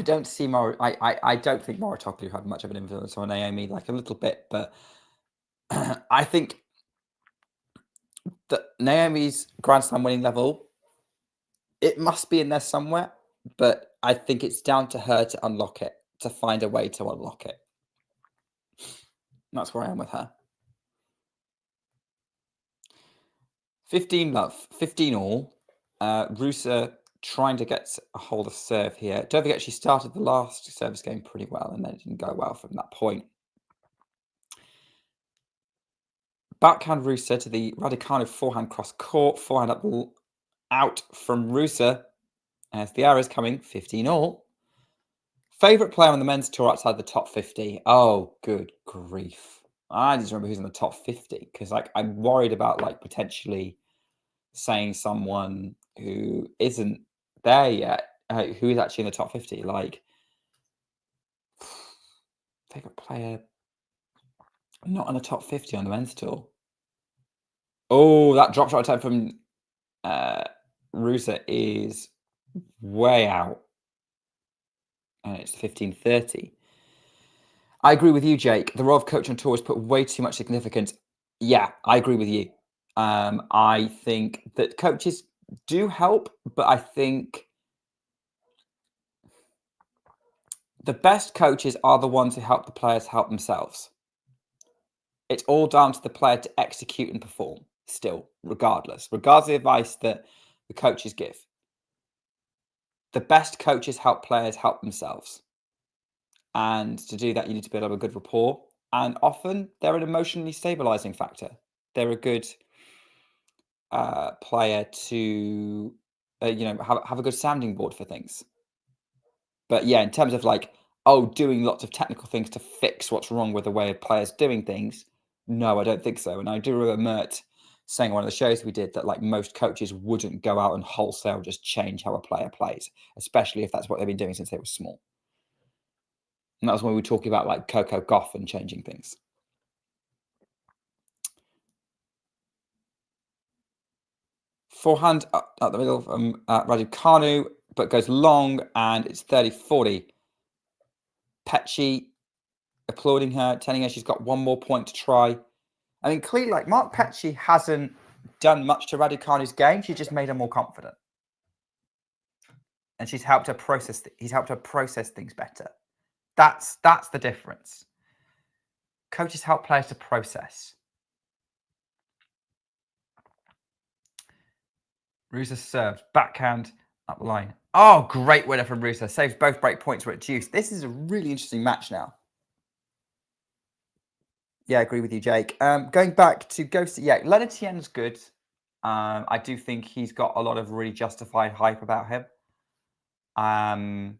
don't see I don't think Moritoglu had much of an influence on Naomi, like a little bit, but I think that Naomi's Grand Slam winning level, it must be in there somewhere, but I think it's down to her to unlock it, to find a way to unlock it. That's where I am with her. 15 love, 15 all. Ruse trying to get a hold of serve here. Don't forget, she started the last service game pretty well, and then it didn't go well from that point. Backhand Ruse to the Raducanu forehand cross court. Forehand up out from Ruse as the arrow is coming. 15 all. Favorite player on the men's tour outside the top 50. Oh, good grief. I just remember who's in the top 50 because I'm worried about potentially saying someone who isn't there yet, who is actually in the top 50. Favorite player not in the top 50 on the men's tour. Oh, that drop shot time from Ruse is way out. And it's 15-30. I agree with you, Jake. The role of coach on tour has put way too much significance. Yeah, I agree with you. I think that coaches do help, but I think the best coaches are the ones who help the players help themselves. It's all down to the player to execute and perform still, regardless of the advice that the coaches give. The best coaches help players help themselves. And to do that, you need to build up a good rapport. And often they're an emotionally stabilizing factor. They're a good player to, have a good sounding board for things. But yeah, in terms of doing lots of technical things to fix what's wrong with the way of players doing things, no, I don't think so. And I do remember Mert saying on one of the shows we did that most coaches wouldn't go out and wholesale just change how a player plays, especially if that's what they've been doing since they were small. And that was when we were talking about Coco Gauff and changing things. Forehand up the middle from Raducanu, but goes long, and it's 30-40. Petchy applauding her, telling her she's got one more point to try. I mean, clearly, like, Mark Petchy hasn't done much to Raducanu's game. She's just made her more confident, and he's helped her process things better. That's the difference. Coaches help players to process. Ruse served, backhand up the line. Oh, great winner from Ruse. Saves both break points. We're at deuce. This is a really interesting match now. Yeah, I agree with you, Jake. Going back to Ghost, yeah, Leonard Tien's good. I do think he's got a lot of really justified hype about him. I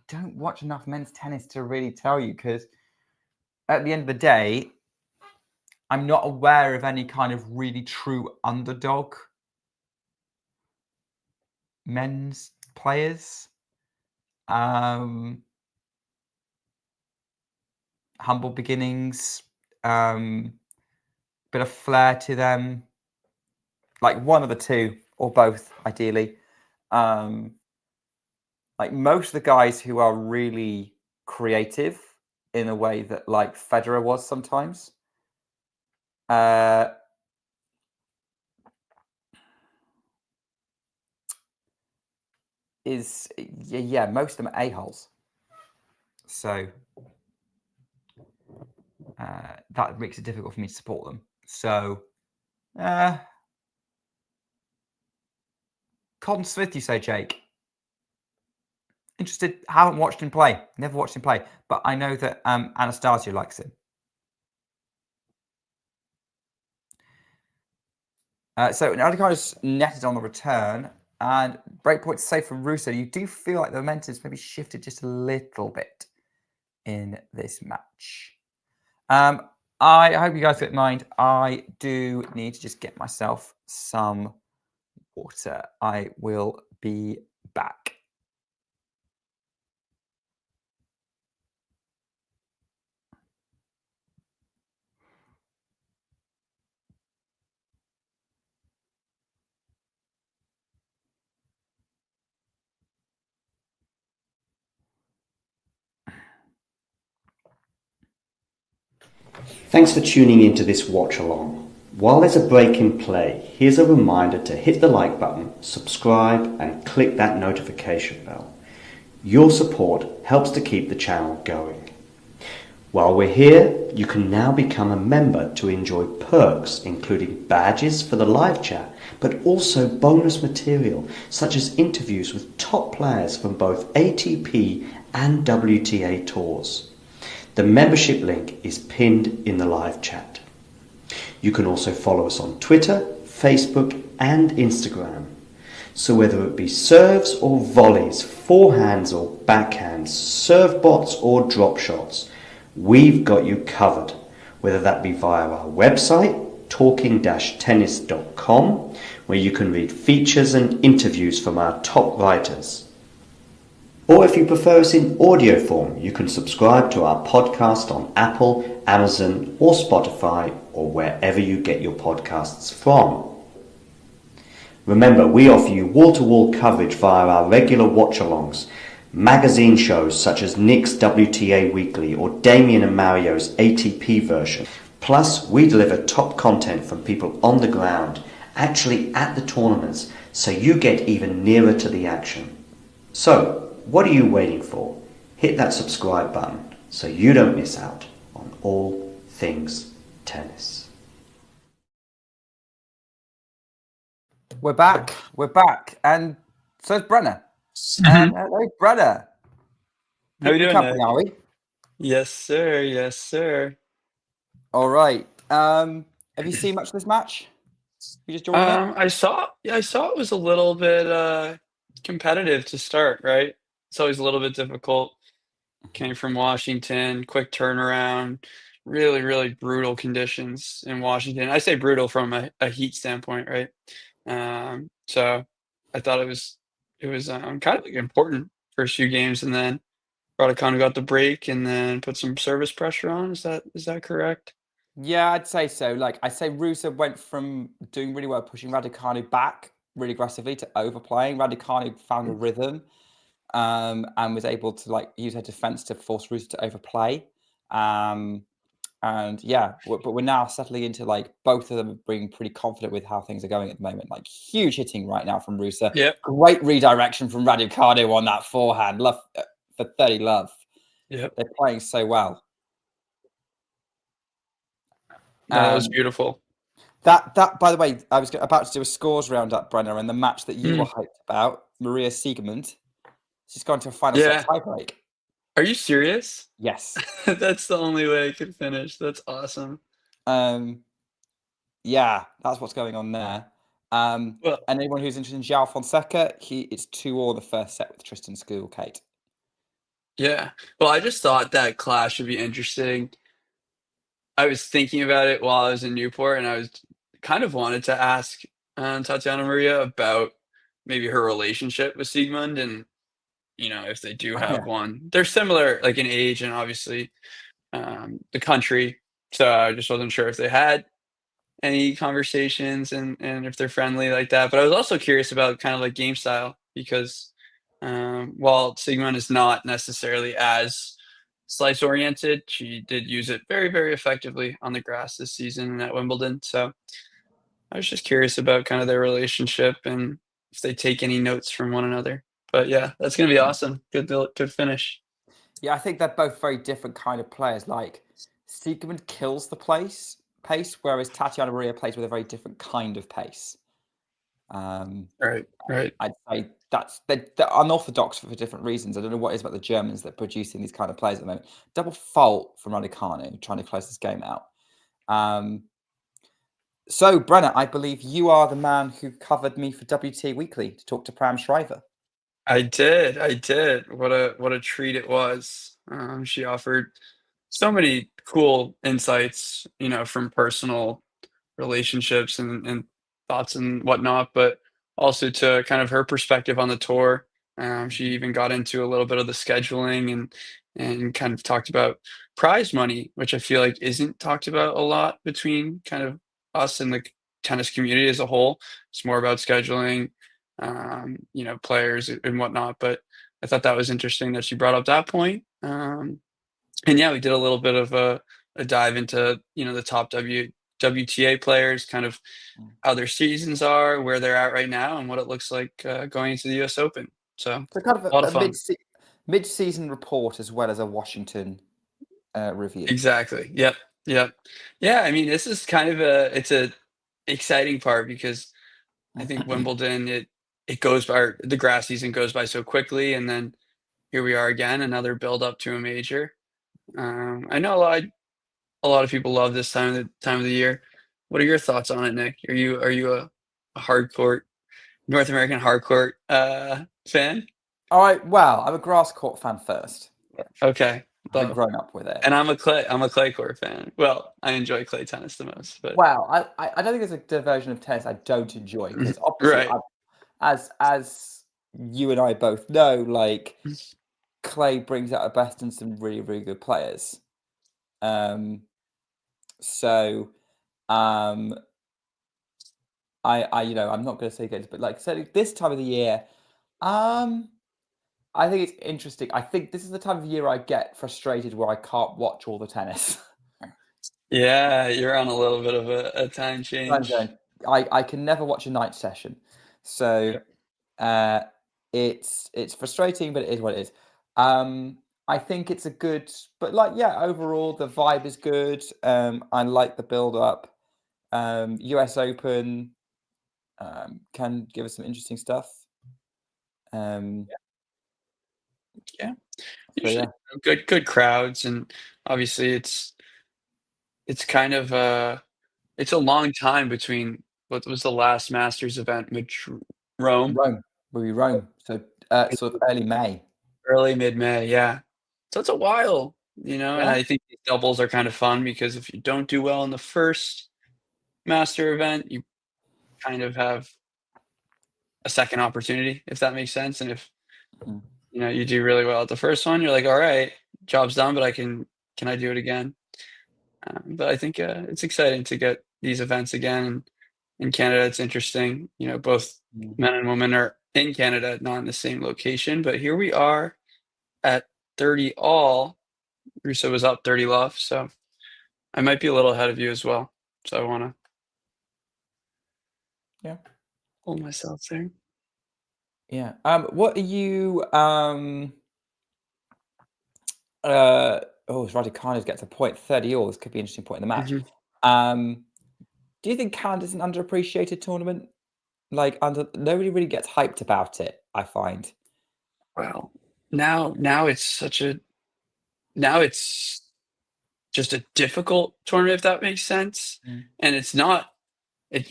don't watch enough men's tennis to really tell you, because at the end of the day, I'm not aware of any kind of really true underdog men's players. Humble beginnings, bit of flair to them, like one of the two or both, ideally. Like most of the guys who are really creative in a way that like Federer was sometimes, most of them are a-holes. So that makes it difficult for me to support them. So Colin Smith, you say, Jake? Interested? Haven't watched him play. Never watched him play. But I know that Anastasia likes him. So Raducanu's netted on the return. And breakpoint safe from Ruse. You do feel like the momentum's maybe shifted just a little bit in this match. I hope you guys don't mind. I do need to just get myself some water. I will be back. Thanks for tuning into this watch along. While there's a break in play, here's a reminder to hit the like button, subscribe, and click that notification bell. Your support helps to keep the channel going. While we're here, you can now become a member to enjoy perks, including badges for the live chat, but also bonus material such as interviews with top players from both ATP and WTA tours. The membership link is pinned in the live chat. You can also follow us on Twitter, Facebook, and Instagram. So whether it be serves or volleys, forehands or backhands, serve bots or drop shots, we've got you covered, whether that be via our website, talking-tennis.com, where you can read features and interviews from our top writers. Or if you prefer us in audio form, you can subscribe to our podcast on Apple, Amazon, or Spotify, or wherever you get your podcasts from. Remember, we offer you wall-to-wall coverage via our regular watch-alongs, magazine shows such as Nick's WTA Weekly or Damien and Mario's ATP version. Plus, we deliver top content from people on the ground, actually at the tournaments, so you get even nearer to the action. So, what are you waiting for? Hit that subscribe button so you don't miss out on all things tennis. We're back. And so is Brenner. And hello, Brenner. How are you doing, company, are we? Yes, sir. Yes, sir. All right. Have you seen much of this match? You just joined it? I saw it was a little bit competitive to start, right? It's always a little bit difficult. Came from Washington, quick turnaround, really, really brutal conditions in Washington. I say brutal from a heat standpoint, right? So I thought it was kind of like important first few games, and then Raducanu got the break and then put some service pressure on. Is that correct? Yeah, I'd say so. Like, I'd say Ruse went from doing really well, pushing Raducanu back really aggressively to overplaying. Raducanu found a rhythm and was able to like use her defense to force Ruse to overplay. And yeah, but we're now settling into like both of them being pretty confident with how things are going at the moment. Like huge hitting right now from Ruse. Yep. Great redirection from Raducanu on that forehand. Love for 30 love. Yep. They're playing so well. No, that was beautiful. That by the way, I was about to do a scores roundup, Brenner, and the match that you were hyped about, Maria Siegemund. She's gone to a final set tiebreak. Are you serious? Yes. That's the only way I could finish. That's awesome. Yeah, that's what's going on there. And anyone who's interested in João Fonseca, it's 2-2 the first set with Tristan School, Kate. Yeah. Well, I just thought that clash would be interesting. I was thinking about it while I was in Newport, and I was kind of wanted to ask Tatiana Maria about maybe her relationship with Siegmund, and if they do have one. They're similar, like in age and obviously the country. So I just wasn't sure if they had any conversations and if they're friendly like that. But I was also curious about kind of like game style because while Siegmund is not necessarily as slice oriented, she did use it very, very effectively on the grass this season and at Wimbledon. So I was just curious about kind of their relationship and if they take any notes from one another. But yeah, that's going to be awesome. Good finish. Yeah, I think they're both very different kind of players. Like Siegmund kills the pace, whereas Tatiana Maria plays with a very different kind of pace. Right. I'd say they're unorthodox for different reasons. I don't know what it is about the Germans that are producing these kind of players at the moment. Double fault from Raducanu trying to close this game out. So, Brenner, I believe you are the man who covered me for WTA Weekly to talk to Pram Shriver. I did. What a treat it was. She offered so many cool insights, from personal relationships and thoughts and whatnot, but also to kind of her perspective on the tour. She even got into a little bit of the scheduling and kind of talked about prize money, which I feel like isn't talked about a lot between kind of us and the tennis community as a whole. It's more about scheduling, players and whatnot. But I thought that was interesting that she brought up that point. And yeah, we did a little bit of a dive into, the top WTA players, kind of how their seasons are, where they're at right now, and what it looks like going into the US Open. So kind of a lot of fun. Mid-season report as well as a Washington review. Exactly. Yep. Yeah, I mean, this is kind of it's a exciting part because I think Wimbledon, it goes by, the grass season goes by so quickly, and then here we are again, another build up to a major. I know a lot of people love this time of the year. What are your thoughts on it, Nick? Are you a hardcourt North American hardcourt fan? All right. Well, I'm a grass court fan first. Okay. I've grown up with it, and I'm a clay court fan. Well, I enjoy clay tennis the most. But I don't think there's a version of tennis I don't enjoy because obviously, as you and I both know, like clay brings out the best in some really, really good players. So, I'm not going to say games, but like so this time of the year, I think it's interesting. I think this is the time of year I get frustrated where I can't watch all the tennis. Yeah, you're on a little bit of a time change. I can never watch a night session, so it's frustrating, but it is what it is. I think it's a good, but overall the vibe is good. I like the build up. US Open can give us some interesting stuff. Usually good crowds, and obviously it's kind of it's a long time between what was the last Masters event, which Rome. So sort of early mid-May, yeah. So it's a while, and I think these doubles are kind of fun because if you don't do well in the first master event, you kind of have a second opportunity, if that makes sense. And if you do really well at the first one, you're like, all right, job's done, but can I do it again? But I think it's exciting to get these events again in Canada. It's interesting, both men and women are in Canada, not in the same location. But here we are at 30 all. Ruse was up 30 love, so I might be a little ahead of you as well. So I want to hold myself there. Yeah. What are you? Raducanu gets a point. 30 all. This could be an interesting point in the match. Do you think Canada's an underappreciated tournament? Like, nobody really gets hyped about it, I find. Well, now it's just a difficult tournament, if that makes sense. And it's not.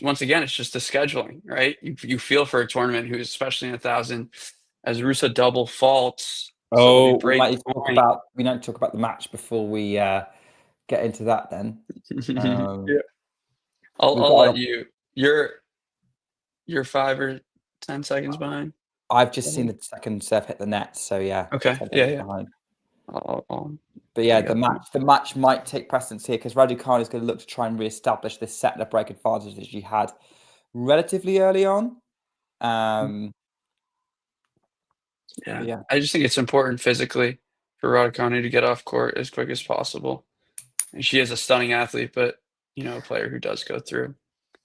Once again, it's just the scheduling, right? You feel for a tournament who's, especially in 1,000, as Ruse double faults. Oh, we don't talk about the match before we get into that. Then, yeah. I'll let you. You're 5 or 10 seconds behind. I've just seen the second serve hit the net, so yeah. Okay. Yeah. Behind. But yeah, the match might take precedence here because Raducanu is going to look to try and re-establish this set and break advantage that she had relatively early on. Yeah, I just think it's important physically for Raducanu to get off court as quick as possible. And she is a stunning athlete, but a player who does go through.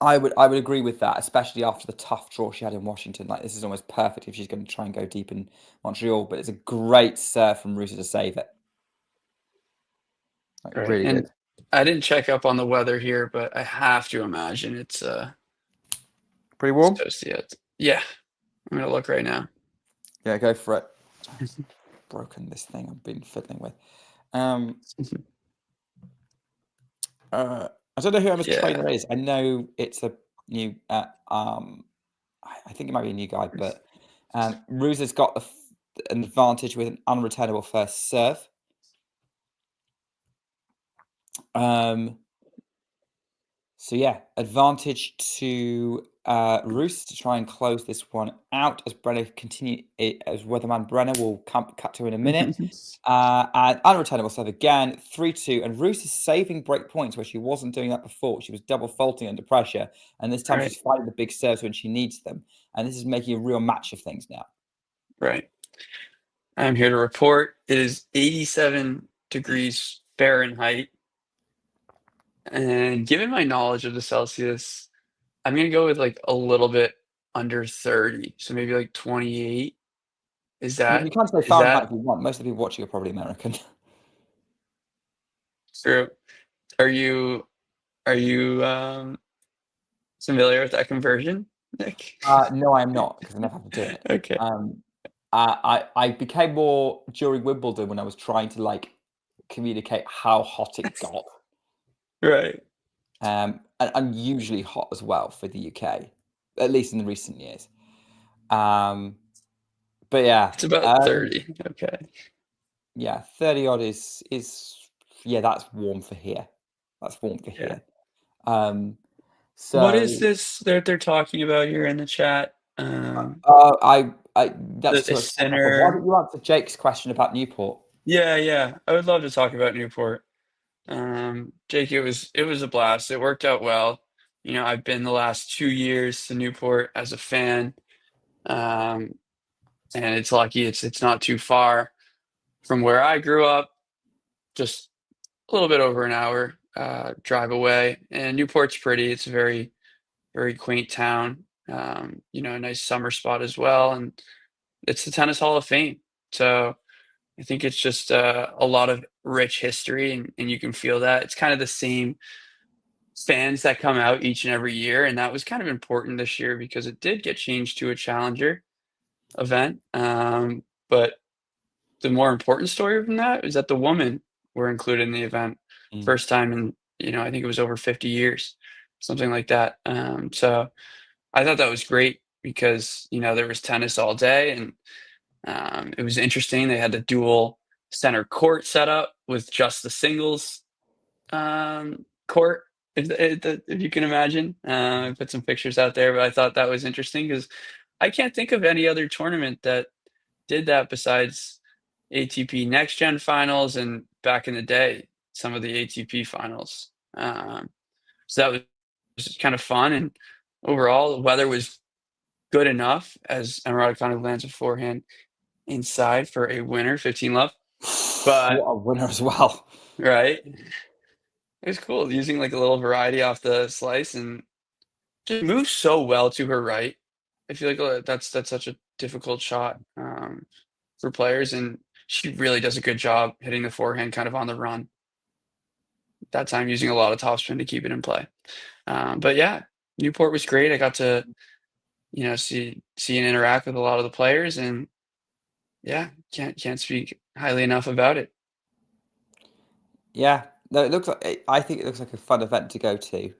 I would agree with that, especially after the tough draw she had in Washington. Like, this is almost perfect if she's going to try and go deep in Montreal. But it's a great serve from Ruse to save it. Right. Really and good. I didn't check up on the weather here, but I have to imagine it's pretty warm. Yeah, I'm gonna look right now. Yeah, go for it. Broken this thing I've been fiddling with. I don't know who Emma's trainer is. I know it's a new. I think it might be a new guy, but Ruse has got an advantage with an unreturnable first serve. So yeah, advantage to Ruse to try and close this one out as Weatherman Brenner will cut to in a minute. And unreturnable serve again, 3-2, and Ruse is saving break points where she wasn't doing that before. She was double faulting under pressure, and this time she's fighting the big serves when she needs them. And this is making a real match of things now. Right. I'm here to report it is 87 degrees Fahrenheit. And given my knowledge of the Celsius, I'm going to go with like a little bit under 30. So maybe like 28. Is that? You can't say Fahrenheit if you want. Most of the people watching are probably American. True. Are you familiar with that conversion, Nick? No, I'm not, because I never have to do it. Okay. I became more during Wimbledon when I was trying to like communicate how hot it got. Right. And I'm usually hot as well for the UK, at least in the recent years. But yeah, it's about 30. Okay. Yeah, 30 odd is that's warm for here. That's warm for here. So what is this they're talking about here in the chat? That's the center. Why don't you answer Jake's question about Newport? Yeah. I would love to talk about Newport. Jake, it was a blast. It worked out well. I've been the last 2 years to Newport as a fan. And it's lucky it's not too far from where I grew up, just a little bit over an hour drive away. And Newport's pretty. It's a very, very quaint town. A nice summer spot as well. And it's the Tennis Hall of Fame. So I think it's just a lot of rich history, and you can feel that. It's kind of the same fans that come out each and every year, and that was kind of important this year because it did get changed to a challenger event. But the more important story from that is that the women were included in the event. First time in, I think it was over 50 years, something like that. So I thought that was great because, there was tennis all day, and it was interesting. They had the dual center court set up with just the singles court, if you can imagine. I put some pictures out there, but I thought that was interesting because I can't think of any other tournament that did that besides ATP Next Gen Finals and back in the day. some of the ATP finals. So that was kind of fun. And overall, the weather was good enough as Emma Raducanu lands a forehand inside for a winner, 15-love. But what a winner as well. Right. It was cool using like a little variety off the slice and just moves so well to her right. I feel like that's such a difficult shot for players, and she really does a good job hitting the forehand kind of on the run. That time using a lot of topspin to keep it in play. But yeah, Newport was great. I got to see and interact with a lot of the players, and yeah, can't speak highly enough about it. Yeah, no, it looks like I think it looks like a fun event to go to.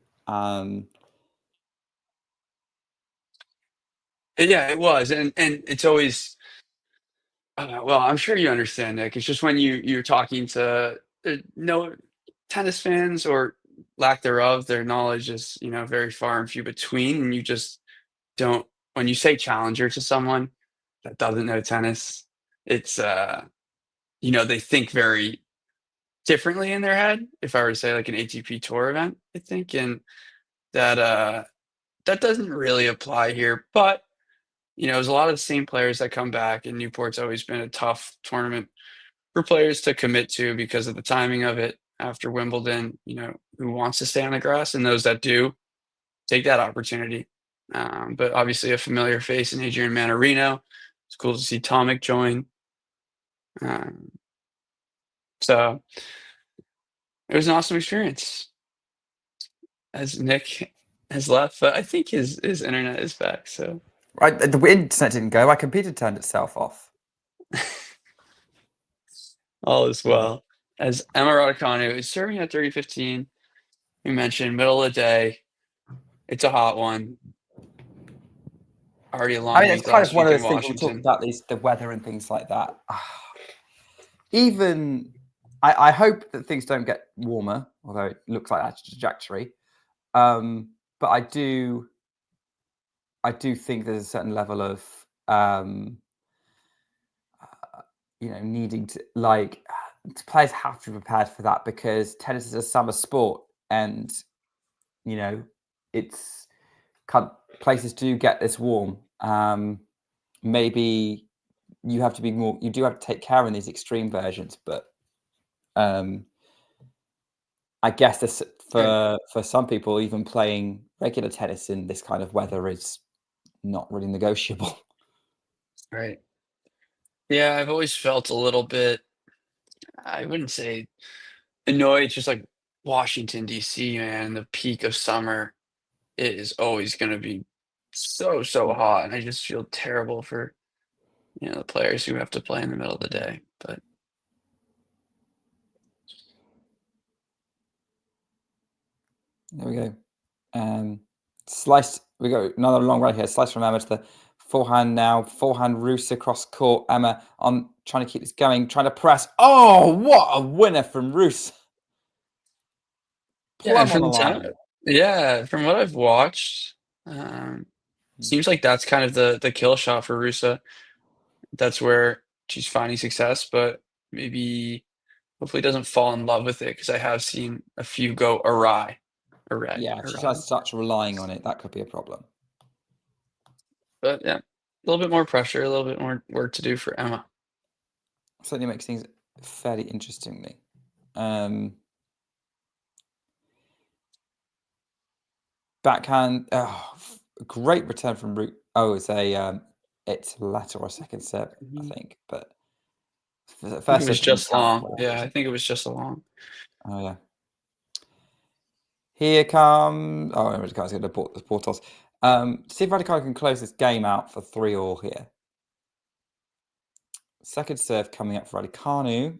Yeah, it was, and it's always. Well, I'm sure you understand, Nick. It's just when you're talking to no tennis fans or lack thereof, their knowledge is very far and few between, and you just don't. When you say challenger to someone that doesn't know tennis, it's they think very differently in their head. If I were to say like an ATP Tour event, I think, and that doesn't really apply here. But there's a lot of the same players that come back, and Newport's always been a tough tournament for players to commit to because of the timing of it after Wimbledon. Who wants to stay on the grass, and those that do take that opportunity. But obviously, a familiar face in Adrian Manarino. It's cool to see Tomic join. So it was an awesome experience. As Nick has left, but I think his internet is back. So right, the internet didn't go. My computer turned itself off. All is well. As Emma Raducanu is serving at 30-15. We mentioned middle of the day. It's a hot one. Already a long week. It's kind of one of those things we talk about the weather and things like that. Even I hope that things don't get warmer, although it looks like that's a trajectory. But I do think there's a certain level of needing to players have to be prepared for that because tennis is a summer sport, and it's places do get this warm. Maybe you have to be more. You do have to take care in these extreme versions, but I guess this for some people, even playing regular tennis in this kind of weather is not really negotiable. Right. Yeah, I've always felt a little bit. I wouldn't say annoyed. It's just like Washington D.C. Man, the peak of summer, it is always going to be so hot, and I just feel terrible for the players who have to play in the middle of the day. But there we go. Slice. We got another long right here. Slice from Emma to the forehand now. Forehand Ruse across court. Emma on trying to keep this going, trying to press. Oh, what a winner from Ruse. yeah, from what I've watched, seems like that's kind of the kill shot for Ruse. That's where she's finding success, but maybe hopefully doesn't fall in love with it because I have seen a few go awry. Yeah, she starts relying on it. That could be a problem. But yeah, a little bit more pressure, a little bit more work to do for Emma. Certainly makes things fairly interestingly. Backhand, great return from Root. Oh, it's a letter or a second serve, I think. But first, it was just long. Yeah, I think it was just a long. Oh yeah. Here comes. Oh, Raducanu's going to the Portos. See if Raducanu can close this game out for 3-3 here. Second serve coming up for Raducanu.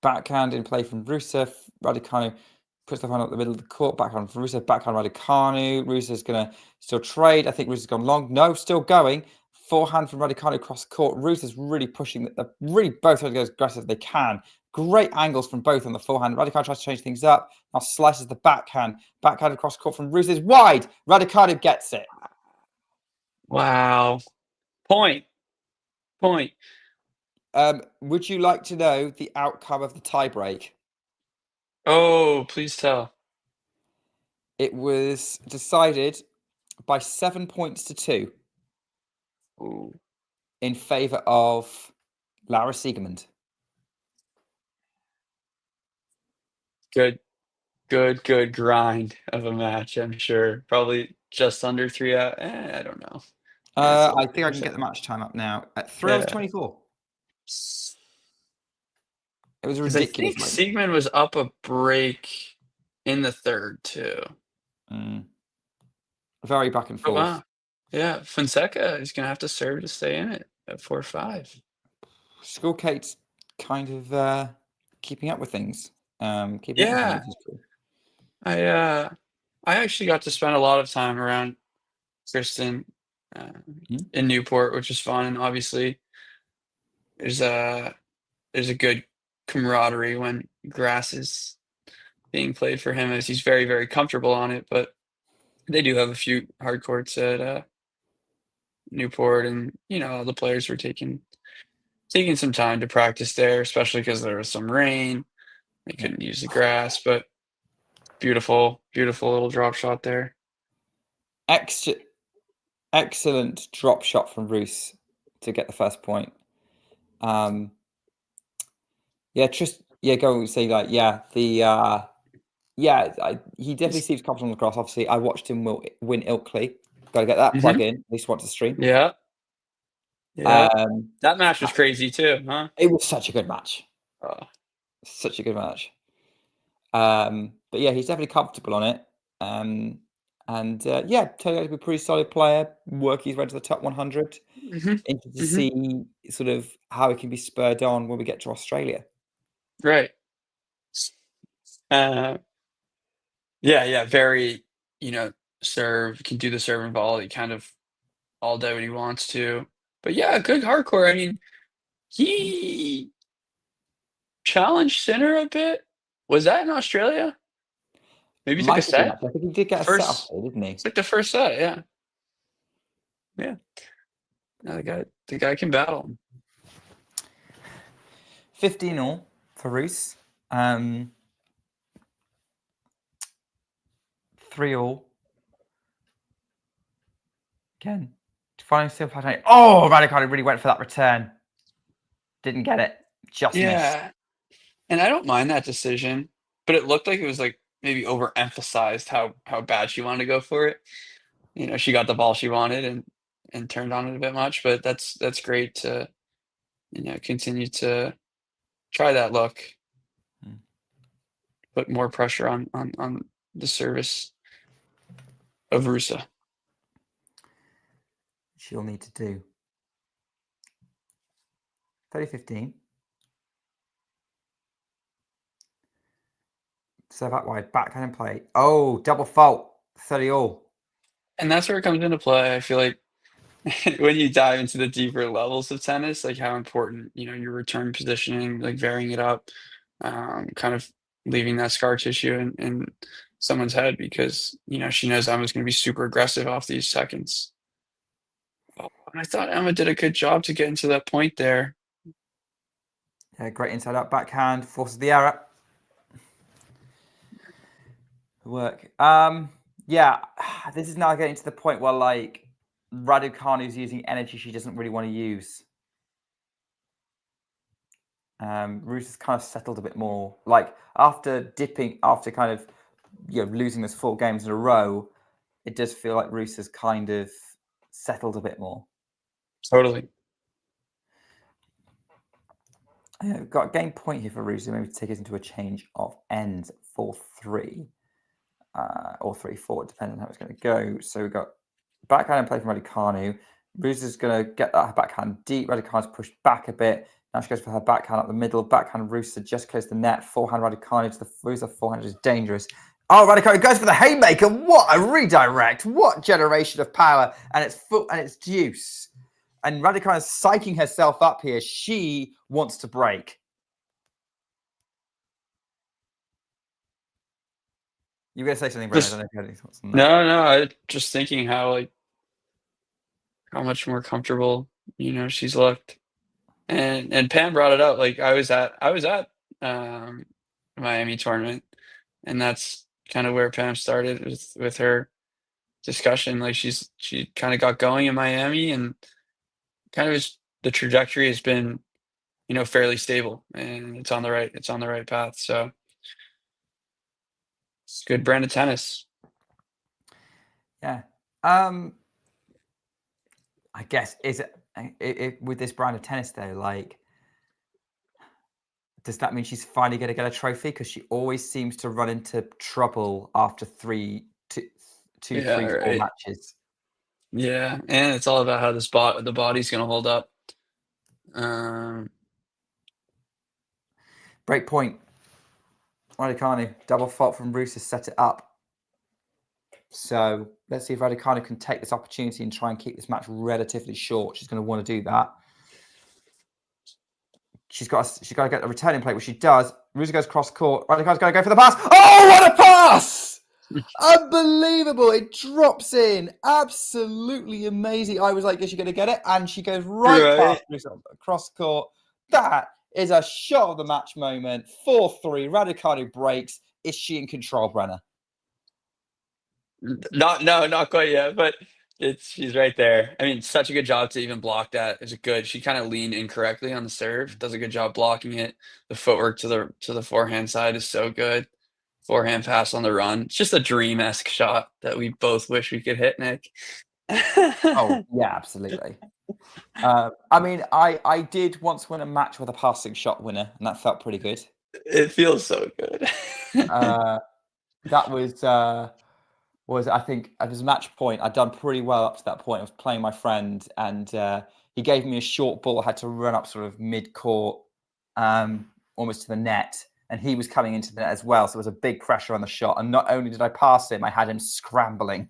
Backhand in play from Ruse. Raducanu puts the hand up the middle of the court. Backhand from Ruse. Backhand Raducanu. Ruse is going to still trade. I think Ruse has gone long. No, still going. Forehand from Raducanu across the court. Ruse is really pushing. Really both trying to go as aggressive as they can. Great angles from both on the forehand. Raducanu tries to change things up. Now slices the backhand. Backhand across court from Ruse is wide. Raducanu gets it. Wow. Point. Would you like to know the outcome of the tiebreak? Oh, please tell. It was decided by 7 points to 2. Ooh. In favour of Laura Siegemund. Good grind of a match, I'm sure. Probably just under 3 hours. I don't know. I think I can get the match time up now. At 3 hours 24. It was ridiculous. I think Siegmund was up a break in the third, too. Very back and forth. Oh, wow. Yeah, Fonseca is going to have to serve to stay in it at 4-5. School Kate's kind of keeping up with things. Yeah. I actually got to spend a lot of time around Kristen in Newport, which was fun, and obviously there's a good camaraderie when grass is being played for him, as he's very, very comfortable on it. But they do have a few hard courts at Newport, and all the players were taking some time to practice there, especially because there was some rain. They couldn't use the grass, but beautiful little drop shot there. Excellent drop shot from Ruse to get the first point. Go and say he definitely seems confident on the grass. Obviously, I watched him win Ilkley. Got to get that plug in. At least once a stream. Yeah. That match was crazy too, huh? It was such a good match. Such a good match. But yeah, he's definitely comfortable on it. Turned out to be a pretty solid player. Working his way to the top 100. Interested to see sort of how he can be spurred on when we get to Australia. Right. Very, serve, can do the serve and volley kind of all day when he wants to. But yeah, good hardcore. I mean, he challenged Sinner a bit. Was that in Australia? Maybe he took a set? I think he did get a set off there, didn't he? It's like the first set, yeah. Yeah. No, the guy can battle. 15-all for Ruse. 3-all. Again. Finally, still fighting. Oh, Raducanu really went for that return. Didn't get it. Just missed. And I don't mind that decision, but it looked like it was like maybe overemphasized how bad she wanted to go for it. She got the ball she wanted and turned on it a bit much, but that's great to continue to try that look. Put more pressure on the service of Ruse. She'll need to do 30-15. So that wide, backhand and play. Oh, double fault, 30-all. And that's where it comes into play. I feel like when you dive into the deeper levels of tennis, like how important, your return positioning, like varying it up, kind of leaving that scar tissue in someone's head, because, she knows Emma's going to be super aggressive off these seconds. And I thought Emma did a good job to get into that point there. Yeah, great inside out backhand, forces the error. Work. This is now getting to the point where like Raducanu's using energy she doesn't really want to use. Ruse has kind of settled a bit more. Like after kind of losing those 4 games in a row, it does feel like Ruse has kind of settled a bit more. Totally. We've got a game point here for Ruse, maybe to take us into a change of ends 4-3 or 3-4, depending on how it's going to go. So we've got backhand and play from Raducanu. Ruse is going to get that backhand deep. Raducanu's pushed back a bit. Now she goes for her backhand up the middle. Backhand Ruse just close the net. Forehand Raducanu to the Ruse. Forehand is dangerous. Oh, Raducanu goes for the haymaker. What a redirect. What generation of power. And it's foot and it's deuce. And Raducanu is psyching herself up here. She wants to break. You were going to say something, Brennan? I don't know if you had any thoughts on that. No. I just thinking how much more comfortable, she's looked. And Pam brought it up. Like I was at Miami tournament, and that's kind of where Pam started with her discussion. Like she kind of got going in Miami, and kind of the trajectory has been, fairly stable, and it's on the right path. So it's a good brand of tennis. Yeah. I guess is it with this brand of tennis though, like, does that mean she's finally going to get a trophy? Because she always seems to run into trouble after two, three, four matches. Yeah, and it's all about how the body's going to hold up. Break point. Raducanu, double fault from Ruse has set it up. So let's see if Raducanu can take this opportunity and try and keep this match relatively short. She's going to want to do that. She's got to get a returning plate, which she does. Ruse goes cross court. Raducanu's going to go for the pass. Oh, what a pass! Unbelievable. It drops in. Absolutely amazing. I was like, is she going to get it? And she goes right past Ruse cross court. That is a shot of the match moment. 4-3. Raducanu breaks. Is she in control, Brenner? Not quite yet, but she's right there. I mean, such a good job to even block that. It's good. She kind of leaned incorrectly on the serve. Does a good job blocking it. The footwork to the forehand side is so good. Forehand pass on the run. It's just a dream-esque shot that we both wish we could hit, Nick. Oh yeah, absolutely. I mean, I did once win a match with a passing shot winner, and that felt pretty good. It feels so good. That was I think it was match point. I'd done pretty well up to that point. I was playing my friend, and he gave me a short ball. I had to run up sort of mid-court, almost to the net, and he was coming into the net as well. So there was a big pressure on the shot. And not only did I pass him, I had him scrambling,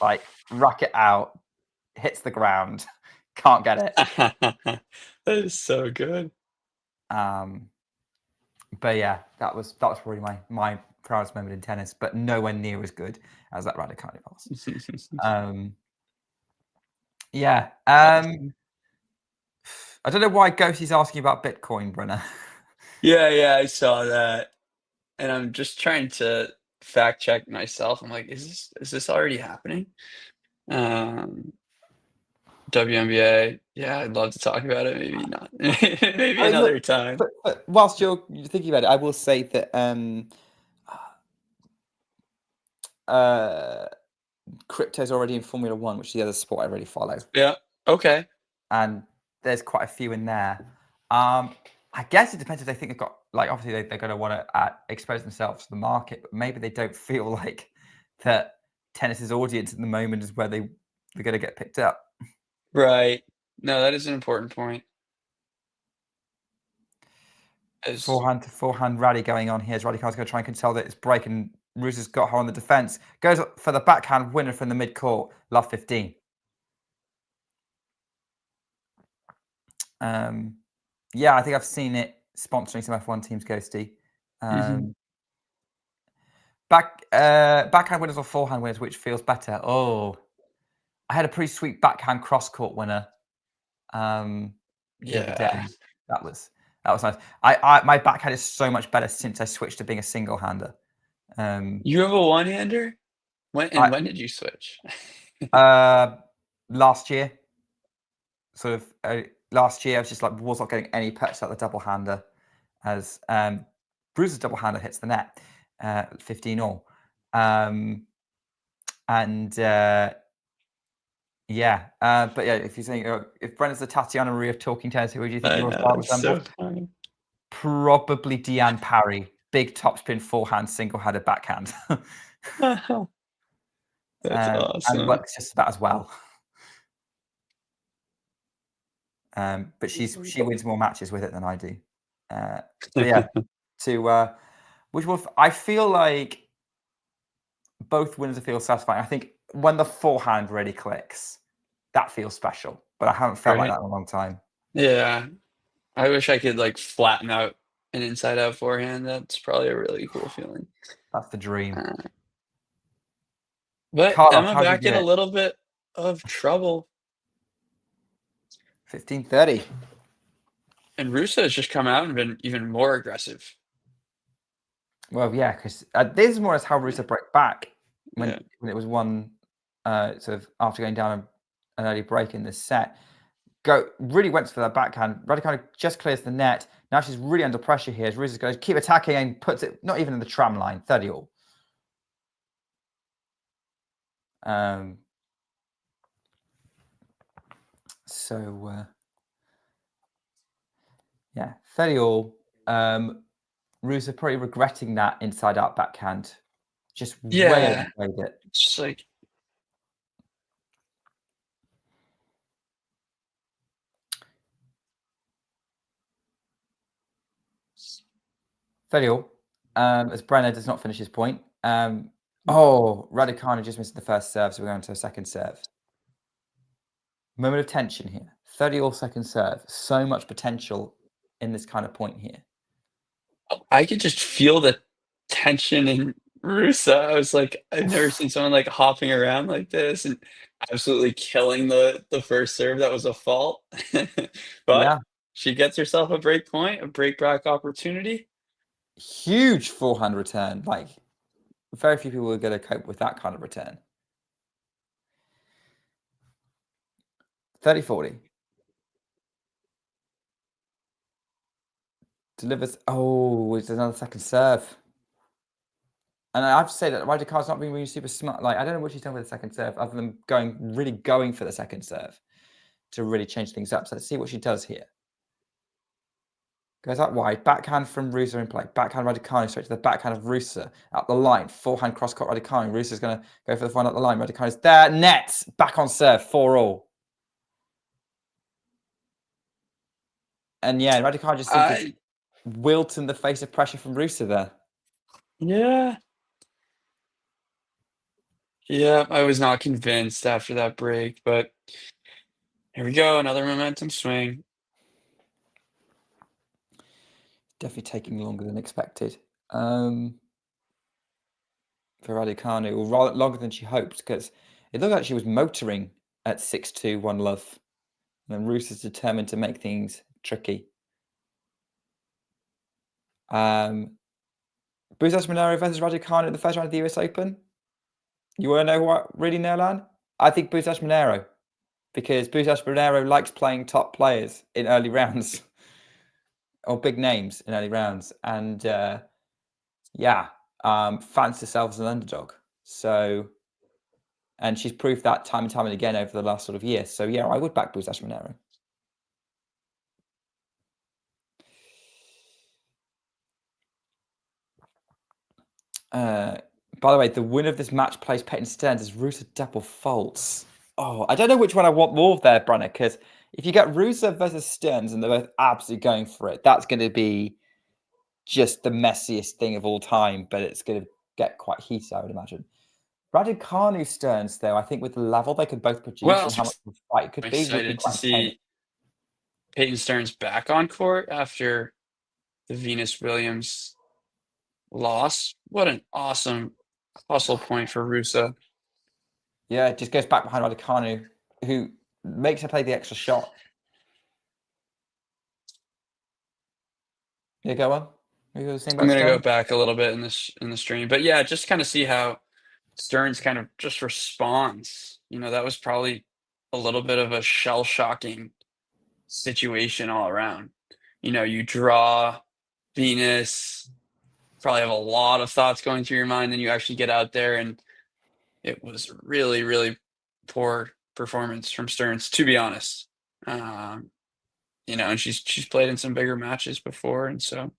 like racket out, hits the ground, can't get it. That is so good. But yeah, that was probably my proudest moment in tennis, but nowhere near as good as that Raducanu pass. Yeah. I don't know why Ghostie's asking about Bitcoin, Brenner. Yeah, I saw that, and I'm just trying to fact check myself. I'm like, is this already happening? WNBA. Yeah, I'd love to talk about it. Maybe not. Maybe another time. But whilst you're thinking about it, I will say that crypto's already in Formula One, which is the other sport I really follow. Yeah. Okay. And there's quite a few in there. I guess it depends if they think they've got, like, obviously they're going to want to expose themselves to the market, but maybe they don't feel like that tennis's audience at the moment is where they're going to get picked up. Right. No, that is an important point. Forehand to forehand rally going on here. Raducanu's going to try and control that it's break, and Ruse has got her on the defense. Goes for the backhand winner from the mid-court. Love 15. Yeah, I think I've seen it sponsoring some F1 teams, Ghosty. Backhand winners or forehand winners, which feels better? Oh, I had a pretty sweet backhand cross-court winner the other day. That was nice. My backhand is so much better since I switched to being a single-hander. You have a one-hander? When did you switch? Last year. Sort of last year, I was just like, was not getting any pets at the double-hander, as Bruce's double-hander hits the net, 15 all. Yeah, but yeah, if you're saying if Brenna's the Tatiana Marie of talking tennis, who would you think your style resembles? So Probably Deanne Parry, big topspin forehand, single-handed backhand. That's awesome. And works just about as well. But she wins more matches with it than I do. But yeah, which will I feel like both winners feel satisfying. I think when the forehand really clicks, that feels special. But I haven't felt like that in a long time. Yeah, I wish I could like flatten out an inside-out forehand. That's probably a really cool feeling. That's the dream. But Karloff, Emma back in a little bit of trouble. 15-30. And Ruse has just come out and been even more aggressive. Well, yeah, because this is more or less how Ruse broke back when it was one sort of after going down an early break in this set. Really went for that backhand. Raducanu just clears the net. Now she's really under pressure here. Ruse is going to keep attacking and puts it not even in the tram line. 30 all. Yeah, 30 all. Ruse are probably regretting that inside out backhand. Just way overplayed it. It's like 30 all. As Brenner does not finish his point. Raducanu just missed the first serve, so we're going to a second serve. Moment of tension here. 30 all second serve. So much potential in this kind of point here. I could just feel the tension in Ruse. I was like, I've never seen someone like hopping around like this and absolutely killing the first serve. That was a fault. But she gets herself a break point, a break back opportunity. Huge forehand return. Like, very few people are going to cope with that kind of return. 30-40. Delivers. Oh, it's another second serve. And I have to say that Raducanu's not being really super smart. Like, I don't know what she's done with the second serve, other than going for the second serve to really change things up. So let's see what she does here. Goes out wide, backhand from Ruse in play. Backhand Raducanu straight to the backhand of Ruse up the line. Forehand cross-court Raducanu. Ruse is going to go for the final up the line. Raducanu's there. Net. Back on serve. 4 all. And yeah, Raducanu just seems to wilt in the face of pressure from Ruse there. Yeah. Yeah, I was not convinced after that break, but here we go. Another momentum swing. Definitely taking longer than expected for Raducanu, or longer than she hoped, because it looked like she was motoring at 6-2, 1 love. And then Ruse is determined to make things tricky. Busas Monero versus Raducanu in the first round of the US Open. You want to know what really, Nerlan? I think Busas Monero, because Busas Monero likes playing top players in early rounds. Or big names in early rounds, and fancies herself as an underdog. So, and she's proved that time and time and again over the last sort of year. So yeah, I would back Busas Monero. By the way, the winner of this match plays Peyton Stearns as Ruse double faults. Oh, I don't know which one I want more there, Brenner, because if you get Ruse versus Stearns and they're both absolutely going for it, that's going to be just the messiest thing of all time, but it's going to get quite heated, I would imagine. Raducanu Stearns, though, I think with the level they could both produce and how much the fight could be, would be Excited to see Peyton Stearns back on court after the Venus Williams loss. What an awesome hustle point for Ruse. Yeah, it just goes back behind Raducanu, who makes her play the extra shot. Yeah, go on. I'm going to go back a little bit in the stream, but yeah, just kind of see how Stearns kind of just responds. You know, that was probably a little bit of a shell-shocking situation all around. You know, you draw Venus, probably have a lot of thoughts going through your mind, then you actually get out there, and it was really, really poor performance from Stearns, to be honest. You know, and she's played in some bigger matches before, and so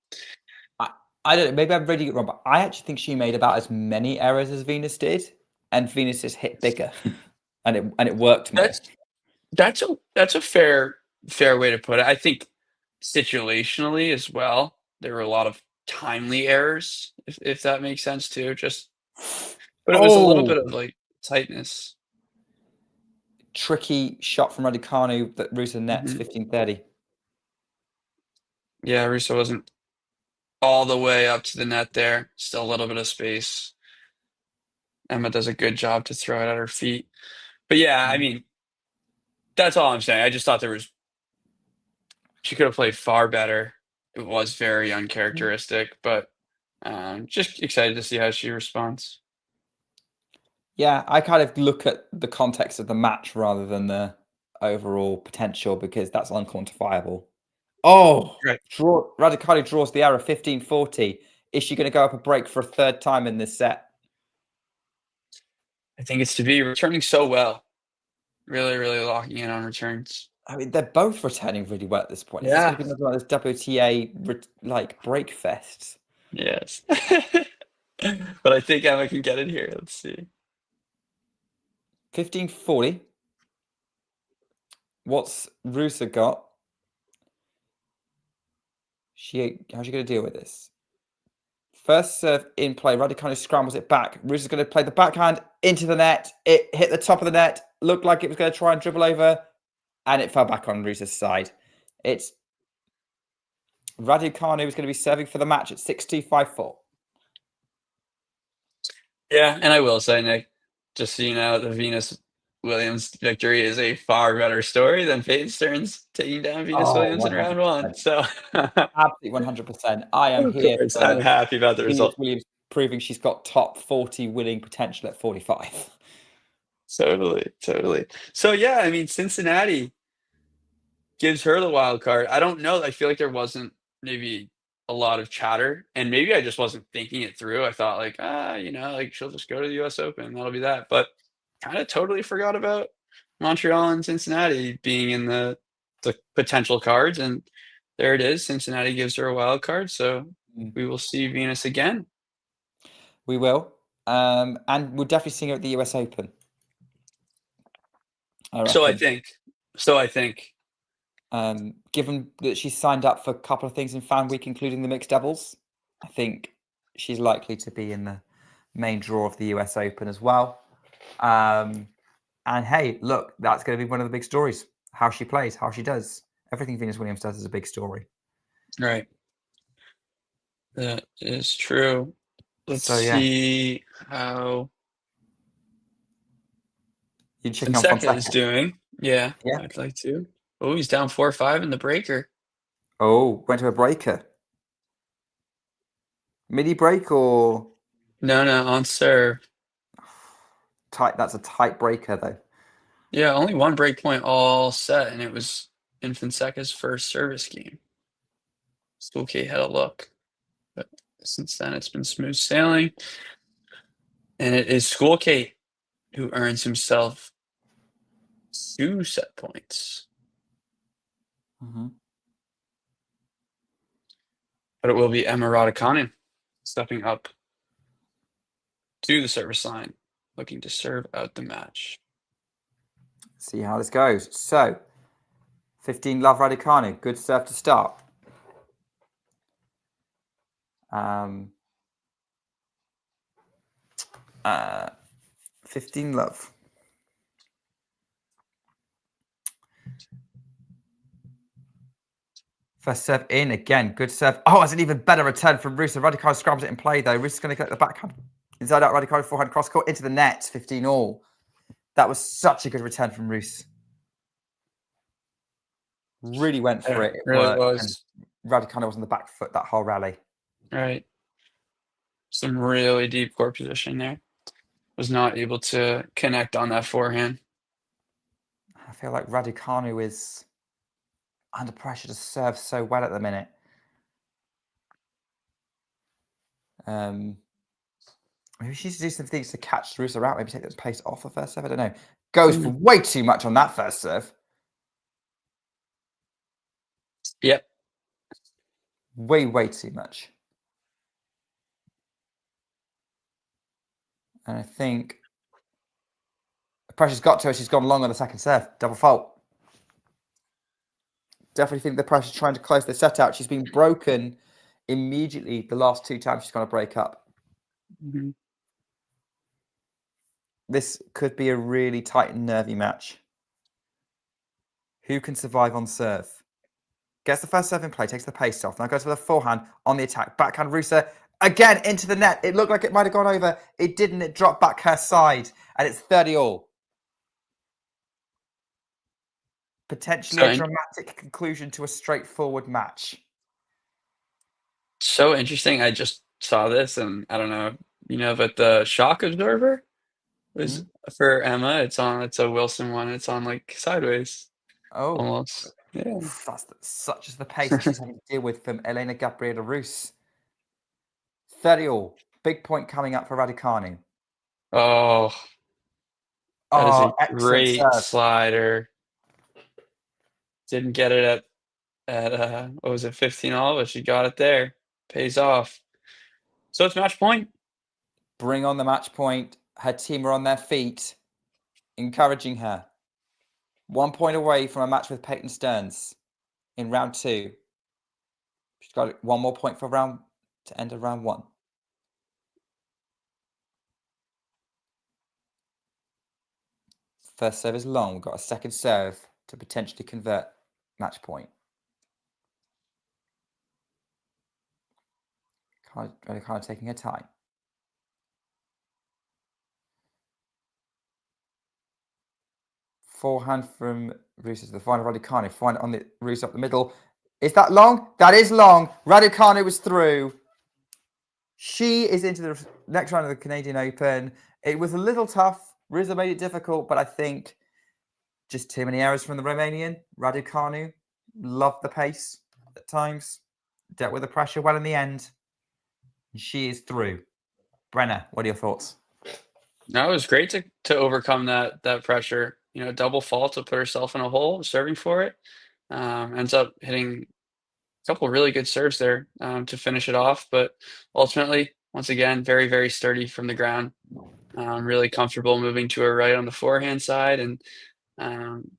I don't know, maybe I'm reading it wrong, but I actually think she made about as many errors as Venus did, and Venus just hit bigger, and it worked more. That's a fair way to put it. I think situationally as well, there were a lot of timely errors, if that makes sense too. But it was a little bit of like tightness. Tricky shot from Raducanu that Ruse nets 15-30. Yeah, Ruse wasn't all the way up to the net there. Still a little bit of space. Emma does a good job to throw it at her feet. But yeah, I mean, that's all I'm saying. I just thought there was She could have played far better. It was very uncharacteristic, but just excited to see how she responds. Yeah, I kind of look at the context of the match rather than the overall potential because that's unquantifiable. Oh, Right. Raducanu draws the error 15-40. Is she going to go up a break for a third time in this set? I think it's to be returning so well. Really, really locking in on returns. I mean, they're both returning really well at this point. Yeah. It's going to be another one of those WTA like break fests. Yes. But I think Emma can get it here. Let's see. 15-40. What's Ruse got? How's she going to deal with this? First serve in play. Raducanu scrambles it back. Ruse is going to play the backhand into the net. It hit the top of the net. Looked like it was going to try and dribble over. And it fell back on Ruse's side. It's Raducanu is going to be serving for the match at 6-2-5-4. Yeah, and I will say, Nick, just so you know, the Venus Williams victory is a far better story than Peyton Stearns taking down Venus Williams in round 1. So absolutely 100%. I am here. I'm happy about the Venus result. Williams proving she's got top 40 winning potential at 45. Totally. So yeah, I mean, Cincinnati gives her the wild card. I don't know. I feel like there wasn't maybe a lot of chatter, and maybe I just wasn't thinking it through. I thought like, like she'll just go to the US Open. That'll be that. But kind of totally forgot about Montreal and Cincinnati being in the potential cards. And there it is. Cincinnati gives her a wild card. So we will see Venus again. We will. And we'll definitely see her at the US Open. So I think. Given that she's signed up for a couple of things in Fan Week, including the mixed doubles, I think she's likely to be in the main draw of the US Open as well. And hey, look, that's going to be one of the big stories. How she plays, how she does. Everything Venus Williams does is a big story. Right. That is true. Let's see how Fonseca is doing. Yeah, I'd like to. Oh, he's down 4-5 in the breaker. Oh, went to a breaker. Midi break or? No, on serve. Tight. That's a tight breaker, though. Yeah, only one break point all set, and it was in Fonseca's first service game. School K had a look, but since then it's been smooth sailing. And it is School K who earns himself 2 set points. But it will be Emma Raducanu stepping up to the service line, looking to serve out the match. See how this goes. So, 15 love Raducanu. Good serve to start. 15 love. First serve in again. Good serve. Oh, it's an even better return from Ruse. Raducanu scrabbles it in play though. Ruse is going to get the backhand. Inside out, Raducanu forehand cross court into the net. 15 all. That was such a good return from Ruse. Really went for it. It really worked. was. And Raducanu was on the back foot that whole rally. Right. Some really deep court position there. Was not able to connect on that forehand. I feel like Raducanu is under pressure to serve so well at the minute. Maybe she needs to do some things to catch Ruse out. Maybe take the pace off the first serve. I don't know. Goes for way too much on that first serve. Yep. Way too much. And I think the pressure's got to her. She's gone long on the second serve. Double fault. Definitely think the pressure's trying to close the set out. She's been broken immediately the last 2 times she's going to break up. This could be a really tight and nervy match. Who can survive on serve? Gets the first serve in play, takes the pace off. Now goes for the forehand on the attack. Backhand Ruse again into the net. It looked like it might have gone over. It didn't. It dropped back her side. And it's 30 all. Potentially So a dramatic conclusion to a straightforward match. So interesting. I just saw this, and I don't know, but the shock absorber was for Emma. It's a Wilson one. It's on like sideways. Oh, almost. Yeah. That's such as the pace that she's having to deal with from Elena Gabriela Ruse. 30-all. Big point coming up for Raducanu. Oh, that is a excellent great serve. slider. Didn't get it at what was it, 15-all, but she got it there. Pays off. So it's match point. Bring on the match point. Her team are on their feet, encouraging her. 1 point away from a match with Peyton Stearns in round 2. She's got 1 more point for to end of round 1. First serve is long. We've got a second serve to potentially convert match point. Kind of taking her time. Forehand from Ruse to the final. Raducanu. Find it on the Ruse up the middle. Is that long? That is long. Raducanu was through. She is into the next round of the Canadian Open. It was a little tough. Ruse made it difficult, but I think just too many errors from the Romanian. Raducanu loved the pace at times. Dealt with the pressure well in the end. She is through. Brenna, what are your thoughts? No, it was great to overcome that pressure. Double fault to put herself in a hole, serving for it. Ends up hitting a couple really good serves there to finish it off. But ultimately, once again, very, very sturdy from the ground. Really comfortable moving to her right on the forehand side, and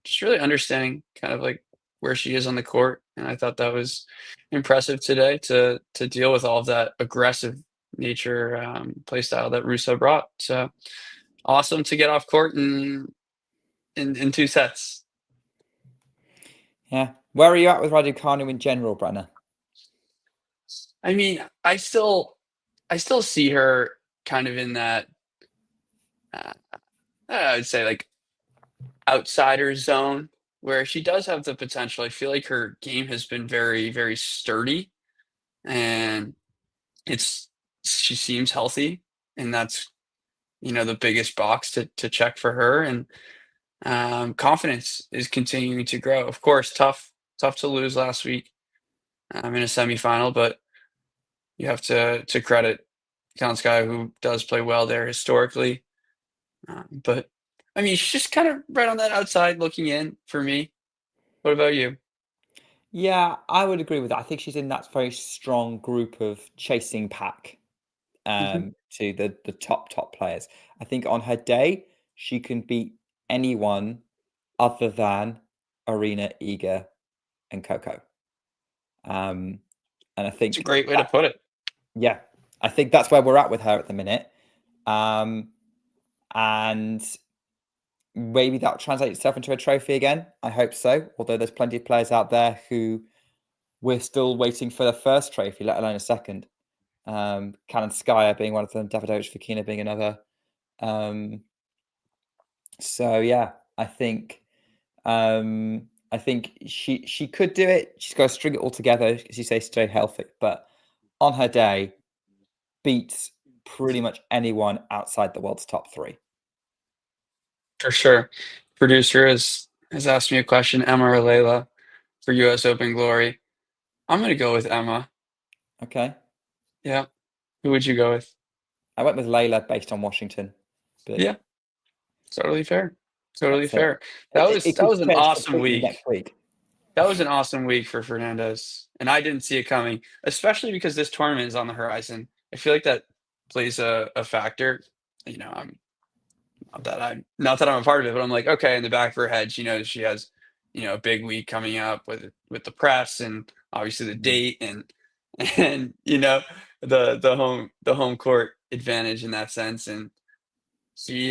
just really understanding kind of like where she is on the court. And I thought that was impressive today to deal with all of that aggressive nature play style that Russo brought. So awesome to get off court in 2 sets. Yeah. Where are you at with Raducanu in general, Brenna? I mean, I still see her kind of in that, I would say like outsider zone where she does have the potential. I feel like her game has been very, very sturdy, and she seems healthy, and that's the biggest box to check for her. And confidence is continuing to grow. Of course, tough to lose last week in a semifinal, but you have to credit Kalinskaya, who does play well there historically. But I mean, she's just kind of right on that outside looking in for me. What about you? Yeah, I would agree with that. I think she's in that very strong group of chasing pack to the top players. I think on her day, she can beat anyone other than Arena, Iga, and Coco. And I think it's a great way to put it. Yeah, I think that's where we're at with her at the minute. And maybe that'll translate itself into a trophy again. I hope so. Although there's plenty of players out there who we're still waiting for the first trophy, let alone a second. Kalinskaya being one of them, Davidovich Fokina being another. So yeah, I think she could do it. She's got to string it all together, as you say, stay healthy. But on her day, beats pretty much anyone outside the world's top 3. For sure. Producer has asked me a question, Emma or Layla, for US Open glory. I'm going to go with Emma. Okay. Yeah. Who would you go with? I went with Layla based on Washington. But yeah. Totally fair. Totally fair. That was an awesome week. Next week. That was an awesome week for Fernandez. And I didn't see it coming, especially because this tournament is on the horizon. I feel like that plays a factor. I'm not that I'm a part of it, but I'm like, okay, in the back of her head, she knows she has, a big week coming up with the press and obviously the date and the home court advantage in that sense. And she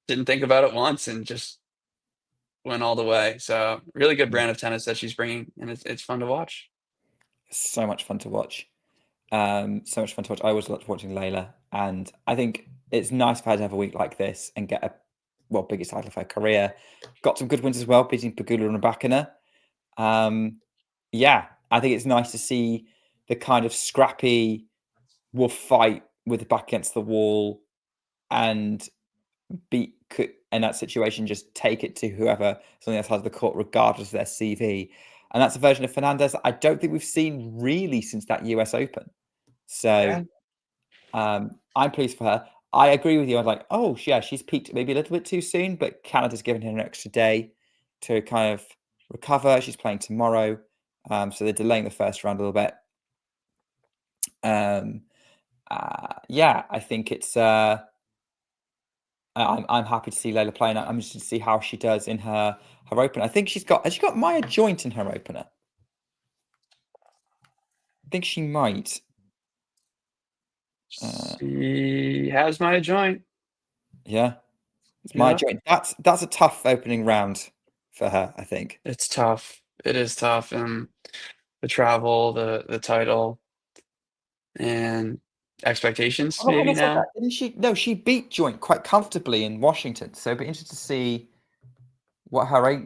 didn't think about it once and just went all the way. So really good brand of tennis that she's bringing, and it's fun to watch. So much fun to watch. I always loved watching Layla, and I think it's nice for her to have a week like this and get a biggest title of her career. Got some good wins as well, beating Pegula and Raducanu. Yeah, I think it's nice to see the kind of scrappy, will fight with the back against the wall and beat in that situation, just take it to whoever is on the other side of the court, regardless of their CV. And that's a version of Fernandez I don't think we've seen really since that US Open. So I'm pleased for her. I agree with you. I'm like, oh, yeah, she's peaked maybe a little bit too soon, but Canada's given her an extra day to kind of recover. She's playing tomorrow. So they're delaying the first round a little bit. Yeah, I think it's... I'm happy to see Layla playing. I'm interested to see how she does in her opener. I think has she got Maya Joint in her opener? I think she might. She has Maya Joint. Yeah, it's Maya Joint. That's a tough opening round for her, I think. It's tough. It is tough, and the travel, the title, and expectations maybe now. Didn't she? No, she beat Joint quite comfortably in Washington. So it'd be interesting to see what her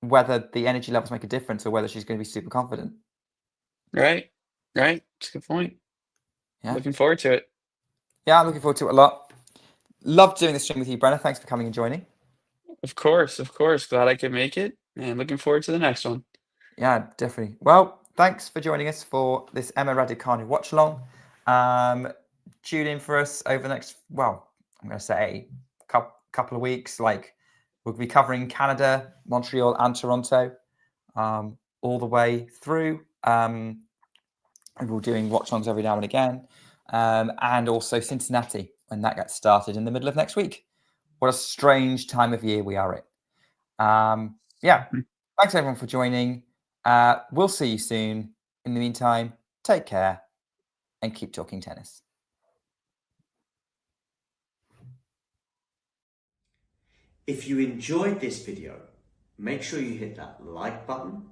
whether the energy levels make a difference or whether she's going to be super confident. Right. It's a good point. Yeah. Looking forward to it. Yeah, I'm looking forward to it a lot. Love doing this stream with you, Brenna. Thanks for coming and joining. Of course. Glad I could make it, and looking forward to the next one. Yeah, definitely. Well, thanks for joining us for this Emma Raducanu watch along. Tune in for us over the next, I'm going to say couple of weeks. Like, we'll be covering Canada, Montreal, and Toronto all the way through. And we're doing watch-alongs every now and again. And also Cincinnati when that gets started in the middle of next week. What a strange time of year we are in. Yeah, thanks everyone for joining. We'll see you soon. In the meantime, take care and keep talking tennis. If you enjoyed this video, make sure you hit that like button.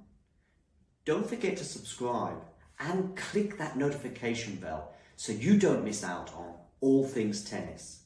Don't forget to subscribe and click that notification bell so you don't miss out on all things tennis.